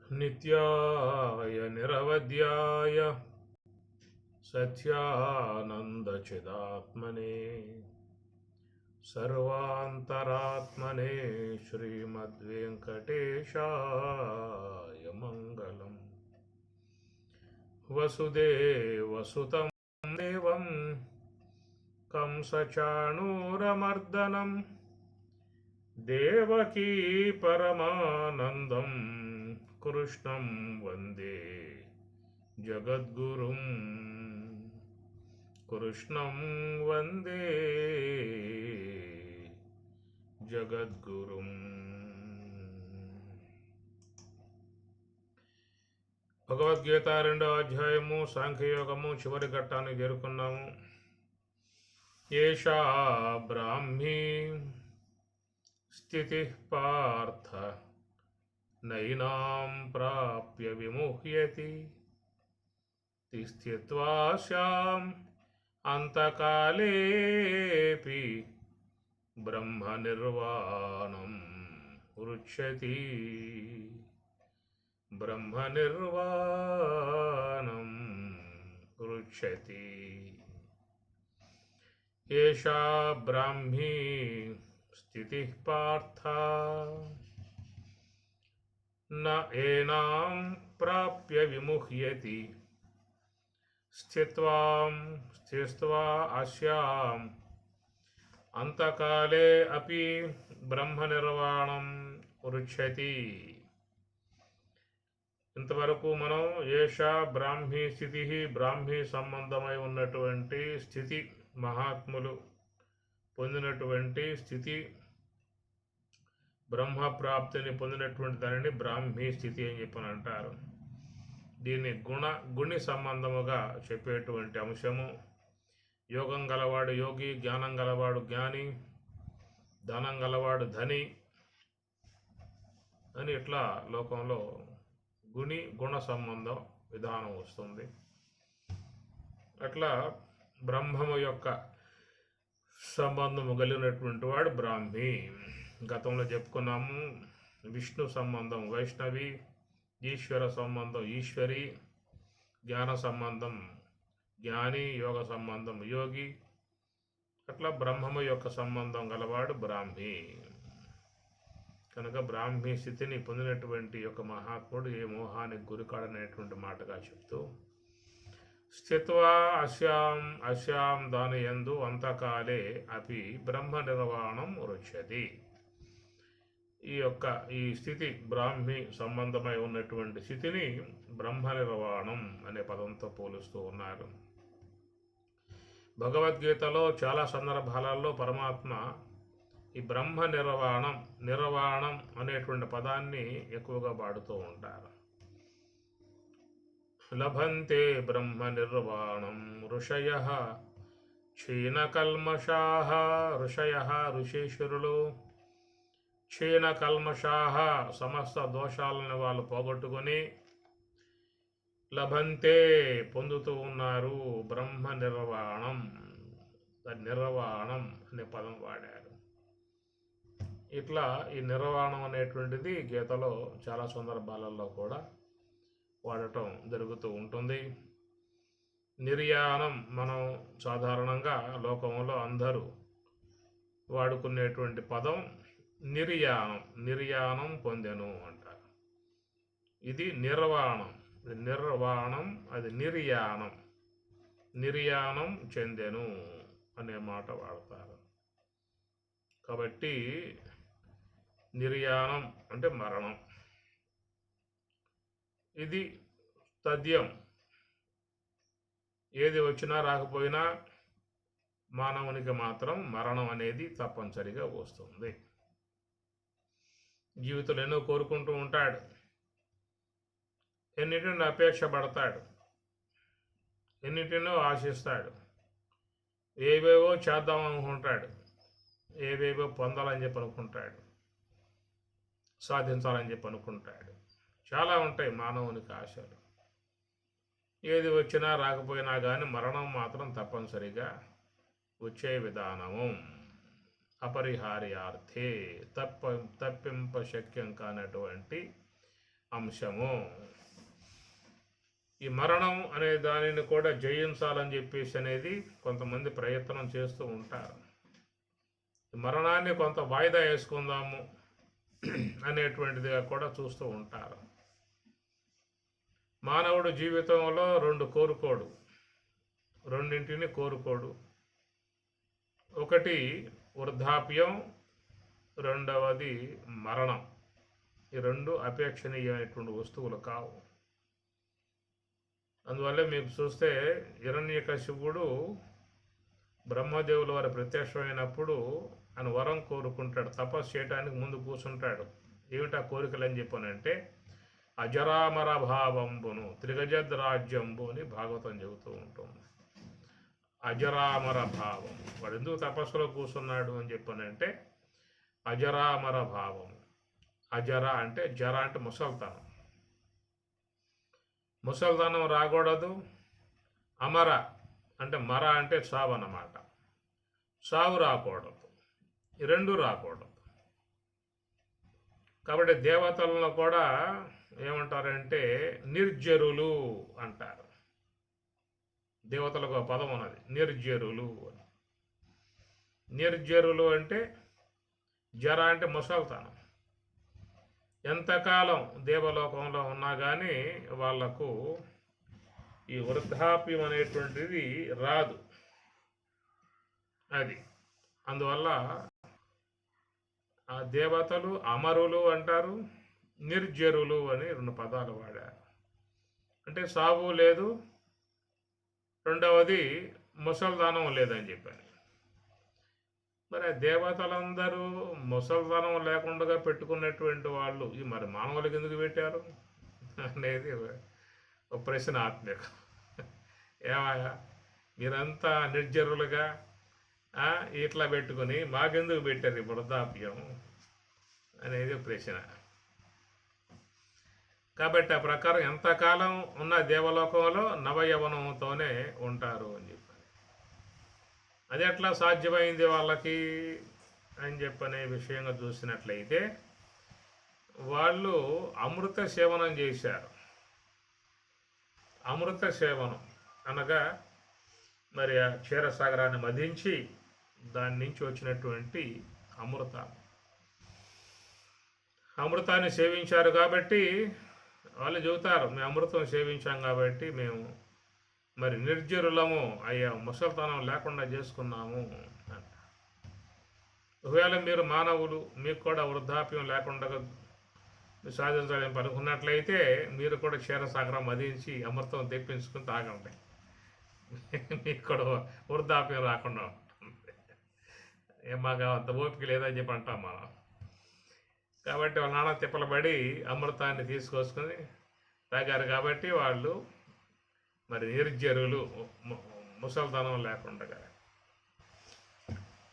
నిత్యాయ నిరవధ్యాయ సత్యానందచిదాత్మనే సర్వాంతరాత్మనే శ్రీమద్వేంకటేశాయ మంగళం. వసుదేవసుతం దేవం కంసచాణూరమర్దనం దేవకీ పరమానందం కృష్ణం వందే జగద్గురుం. కృష్ణం వందే జగద్గురుం. భగవద్గీత 2వ అధ్యాయము సాంఖ్యయోగము చివరి ఘట్టానికి చేరుకున్నాము. ఏషా బ్రాహ్మీ స్థితి పార్థ నైనాం ప్రాప్య విముహ్యతి స్థిత్వా స్యాం అంతకాలేపి బ్రహ్మ నిర్వాణం వృచ్యతి. బ్రహ్మ నిర్వాణం వృచ్యతి. ఏషా బ్రాహ్మీ స్థితి పార్థ న ఏనాం ప్రాప్య విముహ్యతి స్థిత్వా అస్యాం అంతకాలే అపి బ్రహ్మ నిర్వాణం వృచ్యతి. ఇంతవరకు మనం ఏషా బ్రాహ్మీ స్థితి, బ్రాహ్మీ సంబంధమై ఉన్నటువంటి స్థితి, మహాత్ములు పొందినటువంటి స్థితి, బ్రహ్మప్రాప్తిని పొందినటువంటి దానిని బ్రాహ్మీ స్థితి అని చెప్పని అంటారు. దీన్ని గుణి సంబంధముగా చెప్పేటువంటి అంశము. యోగం గలవాడు యోగి, జ్ఞానం గలవాడు జ్ఞాని, ధనం గలవాడు ధని అని ఇట్లా లోకంలో గుణ సంబంధం విధానం వస్తుంది. అట్లా బ్రహ్మము యొక్క సంబంధము కలిగినటువంటి వాడు బ్రాహ్మీ. గతంలో చెప్పుకున్నాము. విష్ణు సంబంధం వైష్ణవి, ఈశ్వర సంబంధం ఈశ్వరి, జ్ఞాన సంబంధం జ్ఞాని, యోగ సంబంధం యోగి. అట్లా బ్రహ్మము యొక్క సంబంధం గలవాడు బ్రాహ్మీ. కనుక బ్రాహ్మీ స్థితిని పొందినటువంటి యొక్క మహాత్ముడు ఏ మోహానికి గురికాడనేటువంటి మాటగా చెప్తూ స్థిత్వా అస్యాం దాని యందు అంతకాలే అపి బ్రహ్మ నిర్వాణం వృచ్యతి. ఈ స్థితి బ్రాహ్మీ సంబంధమై ఉన్నటువంటి స్థితిని బ్రహ్మ నిర్వాణం అనే పదంతో పోలుస్తూ ఉన్నారు. భగవద్గీతలో చాలా సందర్భాలలో పరమాత్మ ఈ బ్రహ్మ నిర్వాణం అనేటువంటి పదాన్ని ఎక్కువగా వాడుతూ ఉంటారు. లభంతే బ్రహ్మ నిర్వాణం ఋషయః క్షీణకల్మషాః. ఋషీశ్వరులు క్షీణకల్మషాః సమస్త దోషాలను వాళ్ళు పోగొట్టుకొని లభంతే పొందుతూ ఉన్నారు బ్రహ్మ నిర్వాణం. నిర్వాణం అనే పదం వాడారు. ఇట్లా ఈ నిర్వాణం అనేటువంటిది గీతలో చాలా సందర్భాలలో కూడా వాడటం జరుగుతూ ఉంటుంది. నిర్యాణం మనం సాధారణంగా లోకంలో అందరూ వాడుకునేటువంటి పదం నిర్యాణం పొందెను అంటారు. ఇది నిర్వాణం, అది నిర్యాణం చెందెను అనే మాట వాడతారు. కాబట్టి నిర్యాణం అంటే మరణం. ఇది తథ్యం. ఏది వచ్చినా రాకపోయినా మానవునికి మాత్రం మరణం అనేది తప్పనిసరిగా వస్తుంది. జీవితంలో ఎన్నో కోరుకుంటూ ఉంటాడు, ఎన్నిటిని అపేక్ష పడతాడు, ఎన్నిటినో ఆశిస్తాడు, ఏవేవో చేద్దాం అనుకుంటాడు, ఏవేవో పొందాలని చెప్పి అనుకుంటాడు, సాధించాలని చెప్పి అనుకుంటాడు. చాలా ఉంటాయి మానవునికి ఆశలు. ఏది వచ్చినా రాకపోయినా కానీ మరణం మాత్రం తప్పనిసరిగా వచ్చే విధానము. అపరిహార్యార్థే తప్పింప శక్యం కానటువంటి అంశము. ఈ మరణం అనే దానిని కూడా జయించాలని చెప్పేసి అనేది కొంతమంది ప్రయత్నం చేస్తూ ఉంటారు. మరణాన్ని కొంత వాయిదా వేసుకుందాము అనేటువంటిదిగా కూడా చూస్తూ ఉంటారు. మానవుడు జీవితంలో రెండింటిని కోరుకోడు. ఒకటి వృద్ధాప్యం, రెండవది మరణం. ఈ రెండు అపేక్షణీయమైనటువంటి వస్తువులు కావు. అందువల్ల మీకు చూస్తే హిరణ్యకశిపుడు బ్రహ్మదేవుల వారి ప్రత్యక్షమైనప్పుడు ఆయన వరం కోరుకుంటాడు, తపస్సు చేయడానికి ముందు కూర్చుంటాడు. ఏమిటా కోరికలు అని చెప్పానంటే అజరామర భావంబును త్రిగజద్ రాజ్యంబు అని భాగవతం చెబుతూ ఉంటుంది. అజరామర భావం, వాడు ఎందుకు తపస్సులో కూర్చున్నాడు అని చెప్పానంటే అజరామర భావం. అజర అంటే జర అంటే ముసల్తనం రాకూడదు. అమర అంటే మర అంటే చావు అన్నమాట. చావు రాకూడదు, ఈ రెండు రాకూడదు. కాబట్టి దేవతలను కూడా ఏమంటారంటే నిర్జరులు అంటారు. దేవతలకు ఒక పదం ఉన్నది, నిర్జరులు అని. నిర్జరులు అంటే జర అంటే ముసల్తనం. ఎంతకాలం దేవలోకంలో ఉన్నా కానీ వాళ్లకు ఈ వృద్ధాప్యం అనేటువంటిది రాదు. అది అందువల్ల ఆ దేవతలు అమరులు అంటారు, నిర్జరులు అని రెండు పదాలు వాడారు. అంటే సాగు లేదు, రెండవది ముసల్దానం లేదని చెప్పాను. మరి దేవతలందరూ ముసల్దానం లేకుండా పెట్టుకున్నటువంటి వాళ్ళు ఈ మరి మానవులకి ఎందుకు పెట్టారు అనేది ఒక ప్రశ్న ఆత్మీయం. ఏమయ్యా మీరంతా నిర్జరులుగా ఇట్లా పెట్టుకుని మాకెందుకు పెట్టారు ఈ వృద్ధాప్యం అనేది ప్రశ్న. కాబట్టి ఆ ప్రకారం ఎంతకాలం ఉన్న దేవలోకంలో నవయవనంతోనే ఉంటారు అని చెప్పారు. అది ఎట్లా సాధ్యమైంది వాళ్ళకి అని చెప్పనే విషయంగా చూసినట్లయితే వాళ్ళు అమృత సేవనం చేశారు. అమృత సేవనం అనగా మరి ఆ క్షీరసాగరాన్ని మదించి దాని నుంచి వచ్చినటువంటి అమృతాన్ని సేవించారు. కాబట్టి వాళ్ళు చెబుతారు, మేము అమృతం సేవించాం కాబట్టి మేము మరి నిర్జరులము అయ్యా, ముసల్తనం లేకుండా చేసుకున్నాము అంట. ఒకవేళ మీరు మానవులు, మీకు కూడా వృద్ధాప్యం లేకుండా సాధించాలని అనుకున్నట్లయితే మీరు కూడా క్షీరసాగరం మదించి అమృతం తెప్పించుకుని తాగండి, మీకు కూడా వృద్ధాప్యం రాకుండా ఉంటుంది. మాకు అంత ఓపిక లేదని చెప్పి అంటాం మనం. కాబట్టి వాళ్ళ నాన్న తిప్పలు పడి అమృతాన్ని తీసుకొసుకుని తాగారు. కాబట్టి వాళ్ళు మరి నిర్జరులు, ముసల్తనం లేకుండా.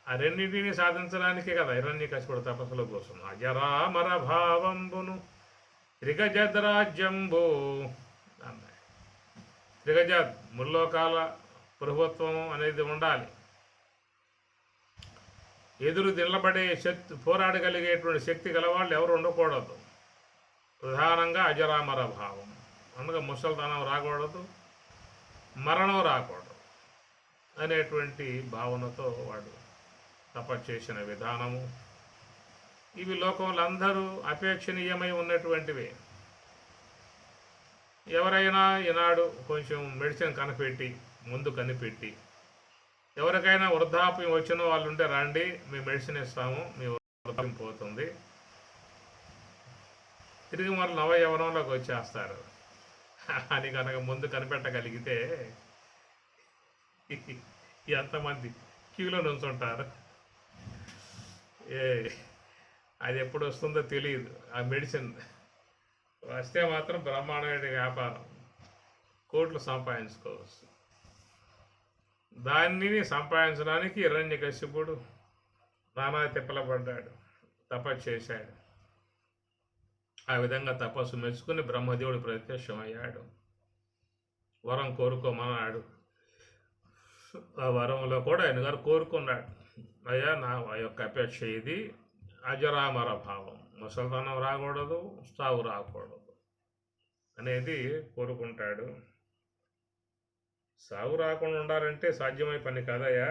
ఆ రెండింటిని సాధించడానికే కదా హిరణ్యకశిపుడు తపస్సులో కూర్చున్నాడు. అజరామర భావంబును త్రిగజద్రాజ్యంబు అన్నాయి. త్రిగజద్ ముల్లోకాల ప్రభుత్వం అనేది ఉండాలి. ఎదురు నిలబడే శక్తి, పోరాడగలిగేటువంటి శక్తి గలవాళ్ళు ఎవరు ఉండకూడదు. ప్రధానంగా అజరామర భావం అనగా ముసల్తనం రాకూడదు, మరణం రాకూడదు అనేటువంటి భావనతో వాడు తపస్సు చేసిన విధానము. ఇవి లోకంలో అందరూ అపేక్షణీయమై ఉన్నటువంటివి. ఎవరైనా ఈనాడు కొంచెం మెడిసిన్ ముందు కనిపెట్టి ఎవరికైనా వృద్ధాప్యం వచ్చిన వాళ్ళు ఉంటే రండి, మేము మెడిసిన్ ఇస్తాము, మీ వృద్ధాప్యం పోతుంది, తిరిగి మళ్ళీ నవయవనంలోకి వచ్చేస్తారు అని కనుక ముందు కనిపెట్టగలిగితే ఎంతమంది క్యూలో నుంచుంటారు. అది ఎప్పుడు వస్తుందో తెలియదు. ఆ మెడిసిన్ వస్తే మాత్రం బ్రహ్మాండమైన వ్యాపారం, కోట్లు సంపాదించుకోవచ్చు. దాన్ని సంపాదించడానికి హిరణ్యకశిపుడు నానా తిప్పలపడ్డాడు, తపస్సు చేశాడు. ఆ విధంగా తపస్సు మెచ్చుకుని బ్రహ్మదేవుడు ప్రత్యక్షమయ్యాడు, వరం కోరుకోమన్నాడు. ఆ వరంలో కూడా ఆయన గారు కోరుకున్నాడు, అయ్యా నా యొక్క అపేక్ష ఇది, అజరామర భావం, ముసల్తనం రాకూడదు, సాగు రాకూడదు, అనేది కోరుకుంటాడు. సావు రాకుండా ఉండాలంటే సాధ్యమై పని కాదయ్యా.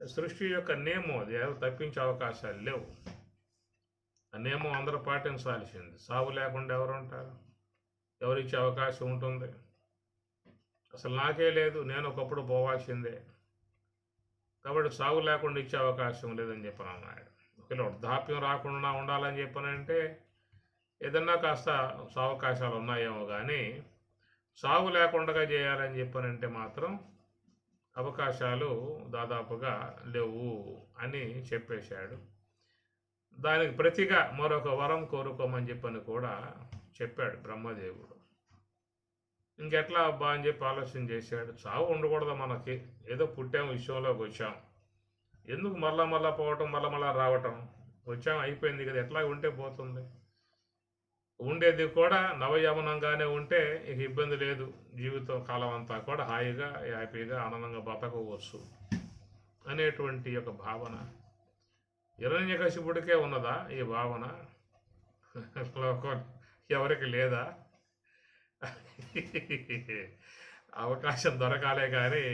సృష్టి యొక్క నియమం అది, ఎవరు తప్పించే అవకాశాలు లేవు. ఆ నియమం అందరూ పాటించాల్సింది. సావు లేకుండా ఎవరు ఉంటారు? ఎవరిచ్చే అవకాశం ఉంటుంది? అసలు నాకే లేదు, నేను ఒకప్పుడు పోవాల్సిందే. కాబట్టి సాగు లేకుండా ఇచ్చే అవకాశం లేదని చెప్పని అన్నాడు. ఒకవేళ వృద్ధాప్యం రాకుండా ఉండాలని చెప్పనంటే ఏదన్నా కాస్త అవకాశాలు ఉన్నాయేమో కానీ సాగు లేకుండా చేయాలని చెప్పనంటే మాత్రం అవకాశాలు దాదాపుగా లేవు అని చెప్పేశాడు. దానికి ప్రతిగా మరొక వరం కోరుకోమని చెప్పని కూడా చెప్పాడు బ్రహ్మదేవుడు. ఇంకెట్లా అబ్బా అని చెప్పి ఆలోచన చేశాడు. చావు ఉండకూడదు మనకి, ఏదో పుట్టాం, విషయంలోకి వచ్చాం, ఎందుకు మళ్ళా పోవటం, మళ్ళా రావటం, వచ్చాం అయిపోయింది కదా, ఎట్లా ఉంటే పోతుంది, ఉండేది కూడా నవయవనంగానే ఉంటే ఇక ఇబ్బంది లేదు, జీవితం కాలం అంతా కూడా హాయిగా హ్యాపీగా ఆనందంగా బతకవచ్చు అనేటువంటి ఒక భావన హిరణ్యకశిపుడికే ఉన్నదా ఈ భావన? ఎవరికి లేదా? అవకాశం దొరకాలే కానీ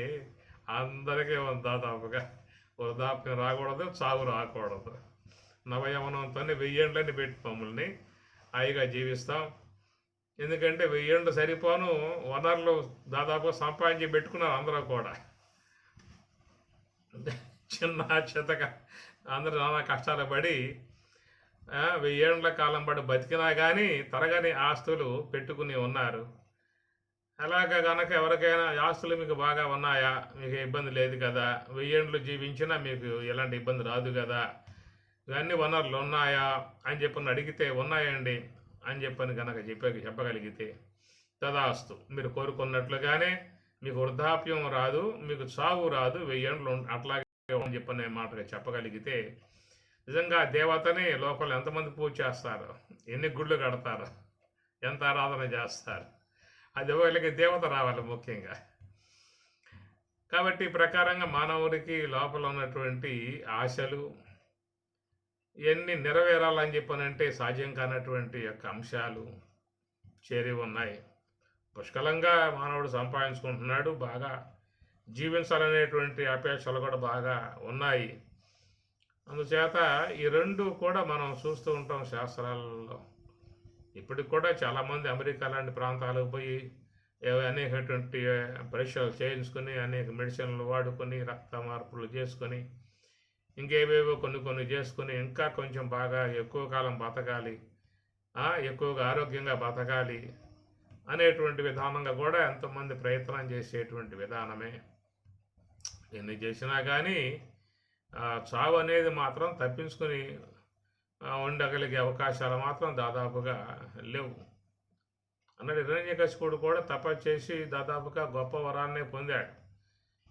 అందరికీ దాదాపుగా వృద్ధాప్యం రాకూడదు, చావు రాకూడదు. నవయవనంతో 1000 ఏళ్ళని పెట్టి మమ్మల్ని హాయిగా జీవిస్తాం. ఎందుకంటే 1000 ఏళ్ళు సరిపోను వనరులు దాదాపుగా సంపాదించి పెట్టుకున్నారు అందరూ కూడా. చిన్న చితక అందరూ నానా కష్టాలు పడి 1000 ఏళ్ళ కాలం పడి బతికినా కానీ తరగని ఆస్తులు పెట్టుకుని ఉన్నారు. అలాగా కనుక ఎవరికైనా ఆస్తులు మీకు బాగా ఉన్నాయా, మీకు ఇబ్బంది లేదు కదా, 1000 ఏళ్ళు జీవించినా మీకు ఎలాంటి ఇబ్బంది రాదు కదా, ఇవన్నీ వనరులు ఉన్నాయా అని చెప్పని అడిగితే ఉన్నాయండి అని చెప్పని కనుక చెప్పగలిగితే తదాస్తు, మీరు కోరుకున్నట్లుగానే మీకు వృద్ధాప్యం రాదు, మీకు చావు రాదు, 1000 ఏళ్ళు అట్లాగే అని చెప్పనే మాటగా చెప్పగలిగితే నిజంగా దేవతని లోకంలో ఎంతమంది పూజ చేస్తారు, ఎన్ని గుళ్ళు కడతారు, ఎంత ఆరాధన చేస్తారు, అది వాళ్ళకి దేవత రావాలి ముఖ్యంగా. కాబట్టి ఈ ప్రకారంగా మానవుడికి లోపల ఉన్నటువంటి ఆశలు ఇవన్నీ నెరవేరాలని చెప్పనంటే సాధ్యం కానటువంటి యొక్క అంశాలు చేరి ఉన్నాయి. పుష్కలంగా మానవుడు సంపాదించుకుంటున్నాడు, బాగా జీవించాలనేటువంటి అపేక్షలు కూడా బాగా ఉన్నాయి. అందుచేత ఈ రెండు కూడా మనం చూస్తూ ఉంటాం శాస్త్రాలలో. ఇప్పటికి కూడా చాలామంది అమెరికా లాంటి ప్రాంతాలకు పోయి అనేకటువంటి పరీక్షలు చేయించుకొని అనేక మెడిసిన్లు వాడుకొని రక్త మార్పులు చేసుకొని ఇంకేవేవో కొన్ని చేసుకొని ఇంకా కొంచెం బాగా ఎక్కువ కాలం బతకాలి, ఎక్కువగా ఆరోగ్యంగా బతకాలి అనేటువంటి విధానంగా కూడా ఎంతోమంది ప్రయత్నం చేసేటువంటి విధానమే. ఎన్ని చేసినా కానీ చావు అనేది మాత్రం తప్పించుకొని ఉండగలిగే అవకాశాలు మాత్రం దాదాపుగా లేవు అన్నాడు. హిరణ్యకశిపుడు కూడా తపస్సు చేసి దాదాపుగా గొప్ప వరాన్నే పొందాడు.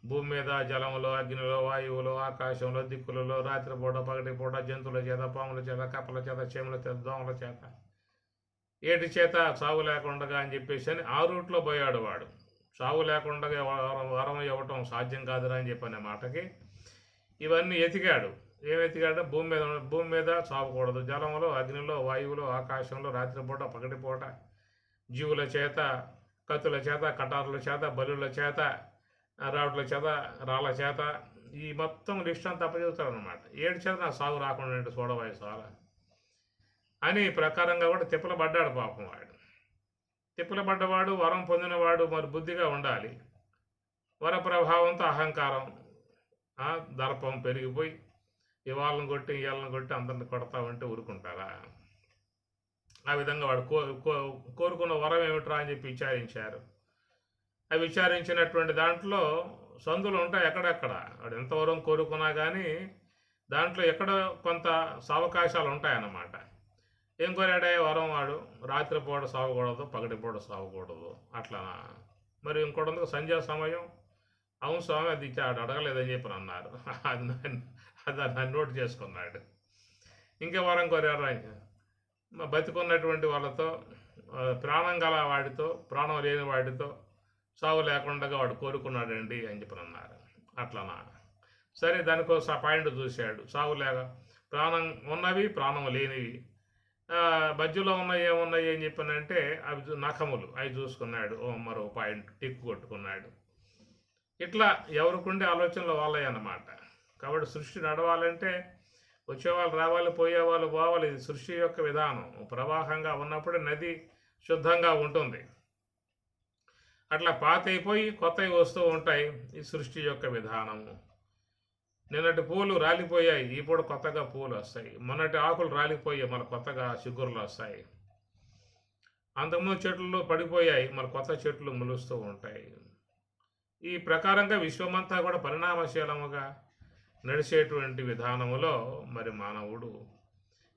భూమి మీద, జలంలో, అగ్నిలో, వాయువులో, ఆకాశంలో, దిక్కులలో, రాత్రిపూట, పగటిపూట, జంతువుల చేత, పాముల చేత, కప్పల చేత, చేముల చేత, దోమల చేత, ఏటి చేత చావు లేకుండా అని చెప్పేసి అని ఆ రూట్లో పోయాడు వాడు. చావు లేకుండా వరం ఇవ్వటం సాధ్యం కాదురా అని చెప్పనే మాటకి ఇవన్నీ ఎతికాడు. ఏమెతికాడు? భూమి మీద చావకూడదు, జలంలో, అగ్నిలో, వాయువులో, ఆకాశంలో, రాత్రిపూట, పగటిపూట, జీవుల చేత, కత్తుల చేత, కటారుల చేత, బలుల చేత, రావుల చేత, రాళ్ళ చేత, ఈ మొత్తం లిస్ట్ అంతా అప్పచెబుతాడు అనమాట. ఏడు చేత నాకు సాగు రాకుండా చూడవాయి చాలా అని ప్రకారంగా కూడా తిప్పలు పడ్డాడు పాపం వాడు. తిప్పలు పడ్డవాడు, వరం పొందినవాడు మరి బుద్ధిగా ఉండాలి. వర ప్రభావంతో అహంకారం, దర్పం పెరిగిపోయి ఇవాళ్ళని కొట్టి అందరిని కొడతా ఉంటే ఊరుకుంటారా? ఆ విధంగా వాడు కోరుకున్న వరం ఏమిట్రా అని చెప్పి విచారించారు. అవి విచారించినటువంటి దాంట్లో సందులు ఉంటాయి ఎక్కడెక్కడ. వాడు ఎంత వరం కోరుకున్నా కానీ దాంట్లో ఎక్కడ కొంత సావకాశాలు ఉంటాయన్నమాట. ఏం కోరాడే వరం వాడు? రాత్రిపూట సావకూడదు, పగటిపూట సావకూడదు అట్లానా? మరి ఇంకోటి సంధ్యా సమయం, అవును స్వామి అది ఇచ్చాడు, అడగలేదని చెప్పి అన్నారు. అది నన్ను నోటు చేసుకున్నాడు. ఇంకా వరం కోరారు ఆయన బతికున్నటువంటి వాళ్ళతో, ప్రాణం గల వాడితో, ప్రాణం లేని వాడితో సావు లేకుండా వాడు కోరుకున్నాడండి అని చెప్పి అన్నారు. అట్లనా? సరే, దానికోసం పాయింట్ చూశాడు. సావు లేక ప్రాణం ఉన్నవి, ప్రాణం లేనివి, మధ్యలో ఉన్నాయి ఏమున్నాయి అని చెప్పానంటే అవి నఖములు అవి చూసుకున్నాడు, మరో పాయింట్ టిక్ కొట్టుకున్నాడు. ఇట్లా ఎవరికుండే ఆలోచనలు వాళ్ళే అన్నమాట. కాబట్టి సృష్టి నడవాలంటే వచ్చేవాళ్ళు రావాలి, పోయేవాళ్ళు పోవాలి. ఇది సృష్టి యొక్క విధానం. ప్రవాహంగా ఉన్నప్పుడే నది శుద్ధంగా ఉంటుంది. అట్లా పాతైపోయి కొత్తవి వస్తూ ఉంటాయి. ఈ సృష్టి యొక్క విధానము. నిన్నటి పూలు రాలిపోయాయి, ఇప్పుడు కొత్తగా పూలు వస్తాయి. మొన్నటి ఆకులు రాలిపోయాయి, మన కొత్తగా చిగురులు వస్తాయి. అంతకుముందు చెట్లు పడిపోయాయి, మన కొత్త చెట్లు మొలుస్తూ ఉంటాయి. ఈ ప్రకారంగా విశ్వమంతా కూడా పరిణామశీలముగా నడిచేటువంటి విధానములో మరి మానవుడు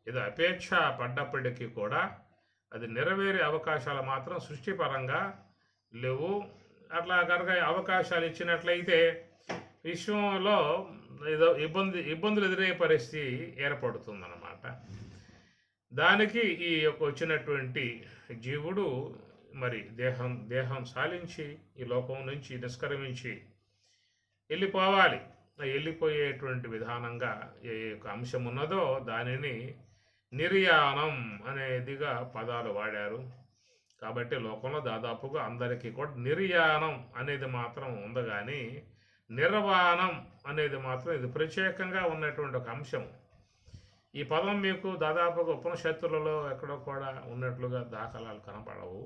ఇది అపేక్ష పడ్డప్పటికీ కూడా అది నెరవేరే అవకాశాలు మాత్రం సృష్టిపరంగా లేవు. అట్లా కనుక అవకాశాలు ఇచ్చినట్లయితే విశ్వంలో ఏదో ఇబ్బందులు ఎదురయ్యే పరిస్థితి ఏర్పడుతుందన్నమాట. దానికి ఈ యొక్క వచ్చినటువంటి జీవుడు మరి దేహం సాలించి ఈ లోకం నుంచి నిష్క్రమించి వెళ్ళిపోవాలి. వెళ్ళిపోయేటువంటి విధానంగా ఏ యొక్క అంశం ఉన్నదో దానిని నిర్యాణం అనేదిగా పదాలు వాడారు. కాబట్టి లోకంలో దాదాపుగా అందరికీ కూడా నిర్యాణం అనేది మాత్రం ఉంది, కానీ నిర్వాణం అనేది మాత్రం ఇది ప్రత్యేకంగా ఉన్నటువంటి ఒక అంశం. ఈ పదం మీకు దాదాపుగా ఉపనిషత్తులలో ఎక్కడో కూడా ఉన్నట్లుగా దాఖలాలు కనపడవు.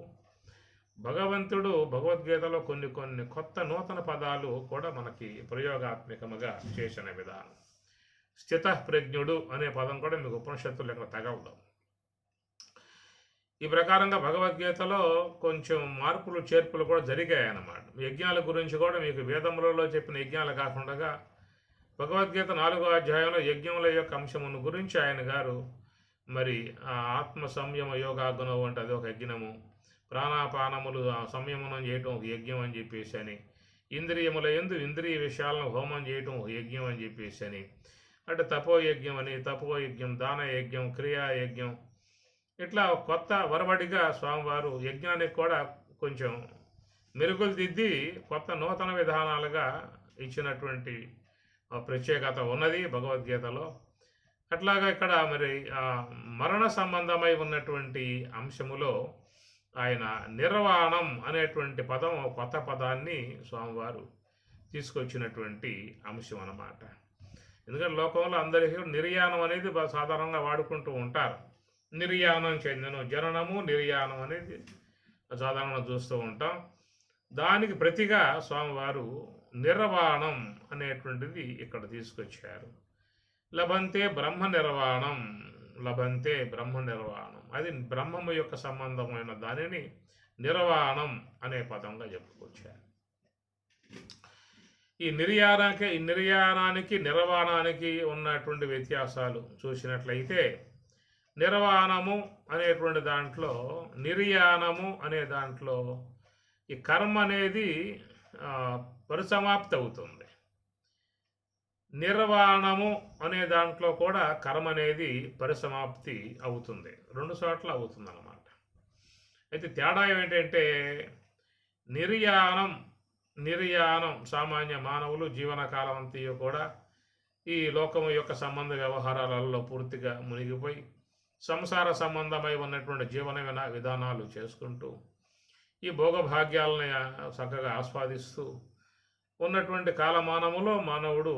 భగవంతుడు భగవద్గీతలో కొన్ని కొత్త నూతన పదాలు కూడా మనకి ప్రయోగాత్మకముగా చేసిన విధానం. స్థితప్రజ్ఞుడు అనే పదం కూడా మీకు ఉపనిషత్తులు ఎక్కడ తగలదు. ఈ ప్రకారంగా భగవద్గీతలో కొంచెం మార్పులు చేర్పులు కూడా జరిగాయి అన్నమాట. యజ్ఞాల గురించి కూడా మీకు వేదములలో చెప్పిన యజ్ఞాలు కాకుండా భగవద్గీత 4వ అధ్యాయంలో యజ్ఞముల యొక్క అంశమును గురించి ఆయన గారు మరి ఆత్మ సంయమ యోగాగుణం అంటే అది ఒక యజ్ఞము, ప్రాణాపానములు సంయమనం చేయటం ఒక యజ్ఞం అని చెప్పేసి అని, ఇంద్రియముల యందు ఇంద్రియ విషయాలను హోమం చేయటం ఒక యజ్ఞం అని చెప్పేసి అని, అంటే తపోయజ్ఞం అని, తపోయజ్ఞం, దానయజ్ఞం, క్రియాయజ్ఞం, ఇట్లా కొత్త వరవడిగా స్వామివారు యజ్ఞానికి కూడా కొంచెం మెరుగులు దిద్ది కొత్త నూతన విధానాలుగా ఇచ్చినటువంటి ప్రత్యేకత ఉన్నది భగవద్గీతలో. అట్లాగా ఇక్కడ మరి మరణ సంబంధమై ఉన్నటువంటి అంశములో ఆయన నిర్వాణం అనేటువంటి పదం, కొత్త పదాన్ని స్వామివారు తీసుకొచ్చినటువంటి అంశం అన్నమాట. ఎందుకంటే లోకంలో అందరికీ నిర్యాణం అనేది సాధారణంగా వాడుకుంటూ ఉంటారు. నిర్యాణం చెందను జననము, నిర్యాణం అనేది సాధారణంగా చూస్తూ ఉంటాం. దానికి ప్రతిగా స్వామివారు నిర్వాణం అనేటువంటిది ఇక్కడ తీసుకొచ్చారు. లభంతే బ్రహ్మ నిర్వాణం, లభంతే బ్రహ్మ నిర్వాణం, అది బ్రహ్మము యొక్క సంబంధమైన దానిని నిర్వాణం అనే పదంగా చెప్పుకొచ్చారు. ఈ నిర్యాణానికి నిర్వాణానికి ఉన్నటువంటి వ్యత్యాసాలు చూసినట్లయితే, నిర్వాణము అనేటువంటి దాంట్లో, నిర్యాణము అనే దాంట్లో ఈ కర్మ అనేది పరిసమాప్తి అవుతుంది. నిర్వాణము అనే దాంట్లో కూడా కర్మ అనేది పరిసమాప్తి అవుతుంది, 2 చోట్ల అవుతుంది అన్నమాట. అయితే తేడా ఏమిటంటే నిర్యాణం సామాన్య మానవులు జీవనకాలం అంతా కూడా ఈ లోకము యొక్క సంబంధ వ్యవహారాలలో పూర్తిగా మునిగిపోయి సంసార సంబంధమై ఉన్నటువంటి జీవన విధానాలు చేసుకుంటూ ఈ భోగభాగ్యాలని చక్కగా ఆస్వాదిస్తూ ఉన్నటువంటి కాలమానములో మానవుడు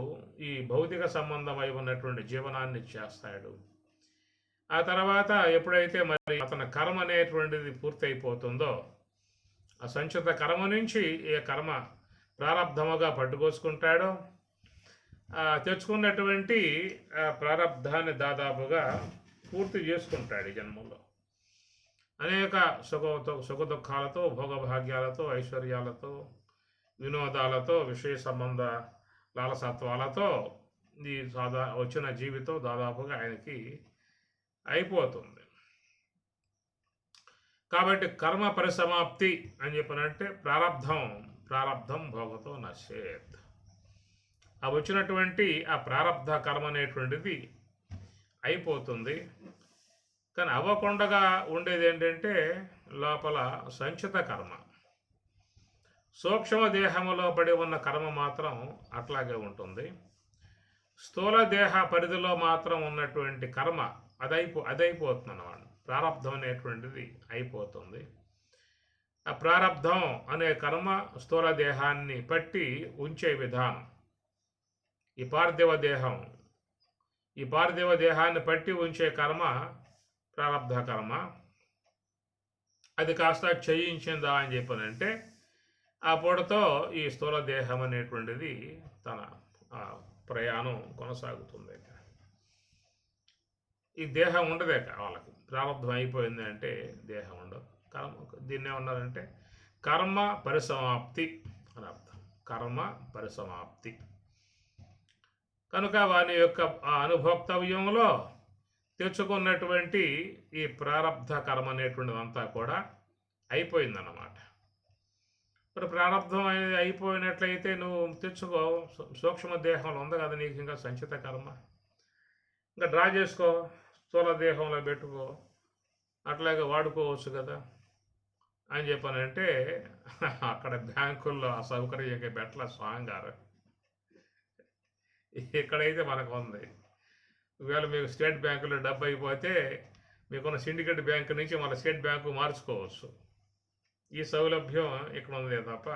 ఈ భౌతిక సంబంధమై ఉన్నటువంటి జీవనాన్ని చేస్తాడు. ఆ తర్వాత ఎప్పుడైతే మరి అతని కర్మ అనేటువంటిది పూర్తయిపోతుందో, ఆ సంచిత కర్మ నుంచి ఏ కర్మ ప్రారబ్ధముగా పట్టుకోసుకుంటాడో, తెచ్చుకున్నటువంటి ప్రారబ్ధాన్ని దాదాపుగా పూర్తి చేసుకుంటాడు ఈ జన్మలో. అనేక సుఖ దుఃఖాలతో, భోగభాగ్యాలతో, ఐశ్వర్యాలతో, వినోదాలతో, విషయ సంబంధ లాలసత్వాలతో ఈ వచ్చిన జీవితం దాదాపుగా ఆయనకి అయిపోతుంది. కాబట్టి కర్మ పరిసమాప్తి అని చెప్పినంటే ప్రారబ్ధం భోగతో నశ్యేత్. ఆ వచ్చినటువంటి ఆ ప్రారబ్ధ కర్మ అనేటువంటిది అయిపోతుంది. కానీ అవ్వకుండా ఉండేది ఏంటంటే లోపల సంచిత కర్మ, సూక్ష్మ దేహములో పడి ఉన్న కర్మ మాత్రం అట్లాగే ఉంటుంది. స్థూల దేహ పరిధిలో మాత్రం ఉన్నటువంటి కర్మ అదైపోతుంది అన్నమాట. ప్రారంధం అనేటువంటిది అయిపోతుంది. ఆ ప్రారంధం అనే కర్మ స్థూల దేహాన్ని పట్టి ఉంచే విధానం. ఈ పార్థివ దేహాన్ని పట్టి ఉంచే కర్మ ప్రారంధ కర్మ. అది కాస్త క్షయించిందా అని చెప్పనంటే ఆ పూటతో ఈ స్థూల దేహం అనేటువంటిది తన ప్రయాణం కొనసాగుతుంది. ఈ దేహం ఉండదే వాళ్ళకి. ప్రారంధం అయిపోయింది అంటే దేహం ఉండదు. దీన్ని ఏమన్నారంటే కర్మ పరిసమాప్తి అని అర్థం. కర్మ పరిసమాప్తి కనుక వాని యొక్క అనుభోక్తవ్యంలో తెచ్చుకున్నటువంటి ఈ ప్రారంధ కర్మ అనేటువంటిదంతా కూడా అయిపోయిందన్నమాట. మరి ప్రారంధం అనేది అయిపోయినట్లయితే నువ్వు తెచ్చుకో, సూక్ష్మ దేహంలో ఉంది కదా నీకు ఇంకా సంచిత కర్మ, ఇంకా డ్రా చేసుకో, స్థూల దేహంలో పెట్టుకో, అట్లాగే వాడుకోవచ్చు కదా అని చెప్పానంటే అక్కడ బ్యాంకుల్లో ఆ సౌకర్యం పెట్టల స్వాంగారు. ఇక్కడైతే మనకు ఉంది. ఒకవేళ మీకు స్టేట్ బ్యాంకులో డబ్బు అయిపోతే మీకున్న సిండికేట్ బ్యాంకు నుంచి మన స్టేట్ బ్యాంకు మార్చుకోవచ్చు. ఈ సౌలభ్యం ఇక్కడ ఉంది తప్ప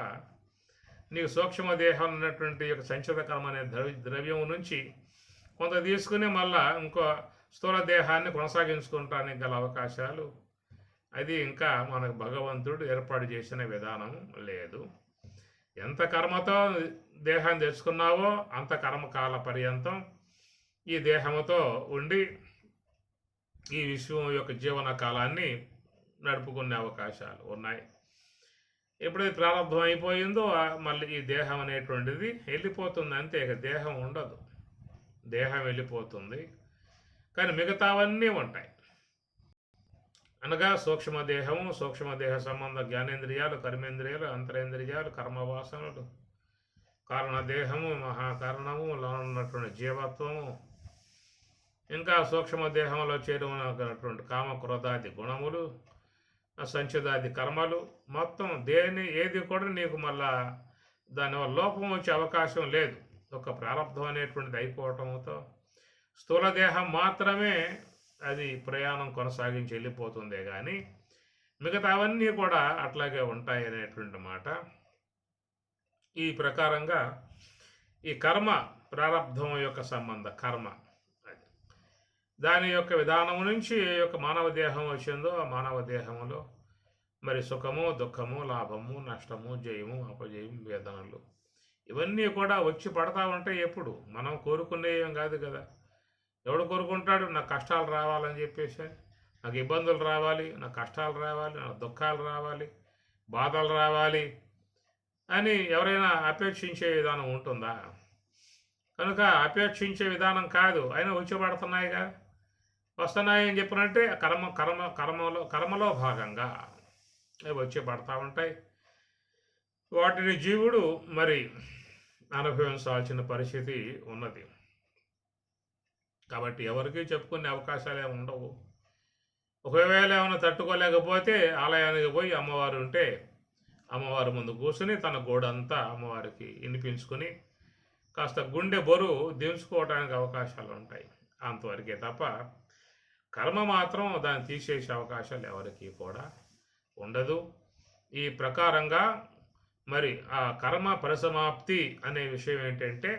నీకు సూక్ష్మ దేహం ఉన్నటువంటి యొక్క సంచిత కర్మ అనే ద్రవ్యం నుంచి కొంత తీసుకుని మళ్ళా ఇంకో స్థూల దేహాన్ని కొనసాగించుకుంటానికి గల అవకాశాలు అది ఇంకా మనకు భగవంతుడు ఏర్పాటు చేసిన విధానం లేదు. ఎంత కర్మతో దేహాన్ని తెచ్చుకున్నావో అంత కర్మకాల పర్యంతం ఈ దేహంతో ఉండి ఈ విశ్వం యొక్క జీవన కాలాన్ని నడుపుకునే అవకాశాలు ఉన్నాయి. ఎప్పుడైతే ప్రారంభం అయిపోయిందో మళ్ళీ ఈ దేహం అనేటువంటిది వెళ్ళిపోతుంది. అంతే, ఇక దేహం ఉండదు. దేహం వెళ్ళిపోతుంది, కానీ మిగతావన్నీ ఉంటాయి. అనగా సూక్ష్మదేహము, సూక్ష్మదేహ సంబంధ జ్ఞానేంద్రియాలు, కర్మేంద్రియాలు, అంతరేంద్రియాలు, కర్మవాసనలు, కారణదేహము, మహాకారణము, ఉన్నటువంటి జీవత్వము, ఇంకా సూక్ష్మదేహంలో చేరుకున్నటువంటి కామ క్రోధాది గుణములు, సంచిదాది కర్మలు, మొత్తం ఏది కూడా నీకు మళ్ళా దానివల్ల లోపం వచ్చే అవకాశం లేదు. ఒక ప్రారంధం అనేటువంటిది అయిపోవటంతో స్థూలదేహం మాత్రమే అది ప్రయాణం కొనసాగించి వెళ్ళిపోతుందే కానీ మిగతా అవన్నీ కూడా అట్లాగే ఉంటాయి అనేటువంటి మాట. ఈ ప్రకారంగా ఈ కర్మ ప్రారంధం యొక్క సంబంధ కర్మ అది దాని యొక్క విధానం నుంచి ఏ యొక్క మానవ దేహం వచ్చిందో ఆ మానవ దేహంలో మరి సుఖము, దుఃఖము, లాభము, నష్టము, జయము, అపజయము, వేదనలు ఇవన్నీ కూడా వచ్చి పడతా ఉంటాయి. ఎప్పుడు మనం కోరుకునేయం కాదు కదా. ఎవడు కోరుకుంటాడు నాకు కష్టాలు రావాలని చెప్పేసి, నాకు ఇబ్బందులు రావాలి, నాకు కష్టాలు రావాలి, నాకు దుఃఖాలు రావాలి, బాధలు రావాలి అని ఎవరైనా అపేక్షించే విధానం ఉంటుందా? కనుక అపేక్షించే విధానం కాదు, అయినా వచ్చి పడుతున్నాయిగా. వస్తున్నాయి అని చెప్పినంటే కర్మలో భాగంగా అవి వచ్చి పడతా ఉంటాయి. వాటిని జీవుడు మరి అనుభవించాల్సిన పరిస్థితి ఉన్నది. కాబట్టి ఎవరికి చెప్పుకునే అవకాశాలు ఏమి ఉండవు. ఒకవేళ ఏమైనా తట్టుకోలేకపోతే ఆలయానికి పోయి అమ్మవారు ఉంటే అమ్మవారి ముందు కూర్చుని తన గోడంతా అమ్మవారికి వినిపించుకుని కాస్త గుండె బరువు దించుకోవడానికి అవకాశాలు ఉంటాయి. అంతవరకే తప్ప కర్మ మాత్రం దాన్ని తీసేసే అవకాశాలు ఎవరికి కూడా ఉండదు. ఈ ప్రకారంగా మరి ఆ కర్మ పరిసమాప్తి అనే విషయం ఏంటంటే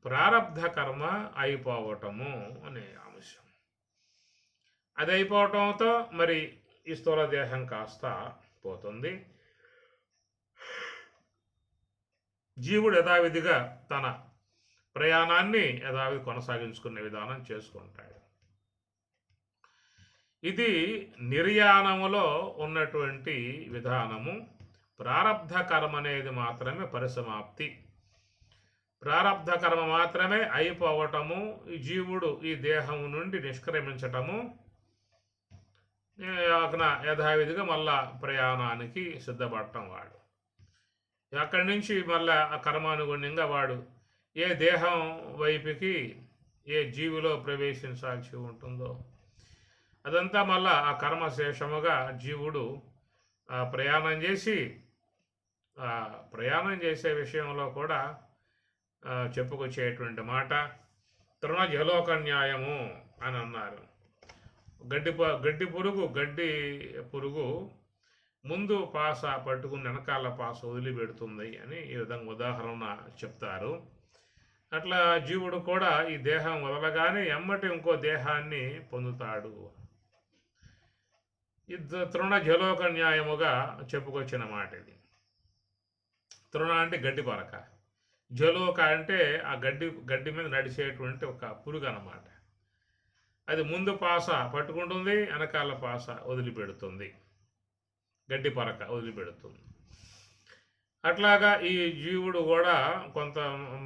ప్రారబ్ధ కర్మ అయిపోవటము అనే అంశం. అది అయిపోవటంతో మరి ఈ స్థూల దేహం కాస్త పోతుంది. జీవుడు యథావిధిగా తన ప్రయాణాన్ని యథావిధి కొనసాగించుకునే విధానం చేసుకుంటాడు. ఇది నిర్యాణములో ఉన్నటువంటి విధానము. ప్రారబ్ధ కర్మ అనేది మాత్రమే పరిసమాప్తి. ప్రారబ్ధ కర్మ మాత్రమే అయిపోవటము, ఈ జీవుడు ఈ దేహం నుండి నిష్క్రమించటము, యథావిధిగా మళ్ళా ప్రయాణానికి సిద్ధపడటం. వాడు అక్కడి నుంచి మళ్ళా ఆ కర్మానుగుణ్యంగా వాడు ఏ దేహం వైపుకి ఏ జీవిలో ప్రవేశించాల్సి ఉంటుందో అదంతా మళ్ళా ఆ కర్మశేషముగా జీవుడు ప్రయాణం చేసే విషయంలో కూడా చెప్పుకొచ్చేటువంటి మాట తృణజలోక న్యాయము అని అన్నారు. గడ్డి పురుగు ముందు పాస పట్టుకుని వెనకాల పాస వదిలిపెడుతుంది అని ఈ విధంగా ఉదాహరణ చెప్తారు. అట్లా జీవుడు కూడా ఈ దేహం వదలగానే ఎమ్మటి ఇంకో దేహాన్ని పొందుతాడు. ఇది తృణ జలోక న్యాయముగా చెప్పుకొచ్చిన మాట ఇది. తృణ అంటే గడ్డి పరక, జలోక అంటే ఆ గడ్డి మీద నడిచేటువంటి ఒక పురుగు అన్నమాట. అది ముందు పాస పట్టుకుంటుంది, వెనకాల పాస వదిలిపెడుతుంది, గడ్డి పరక వదిలిపెడుతుంది. అట్లాగా ఈ జీవుడు కూడా కొంత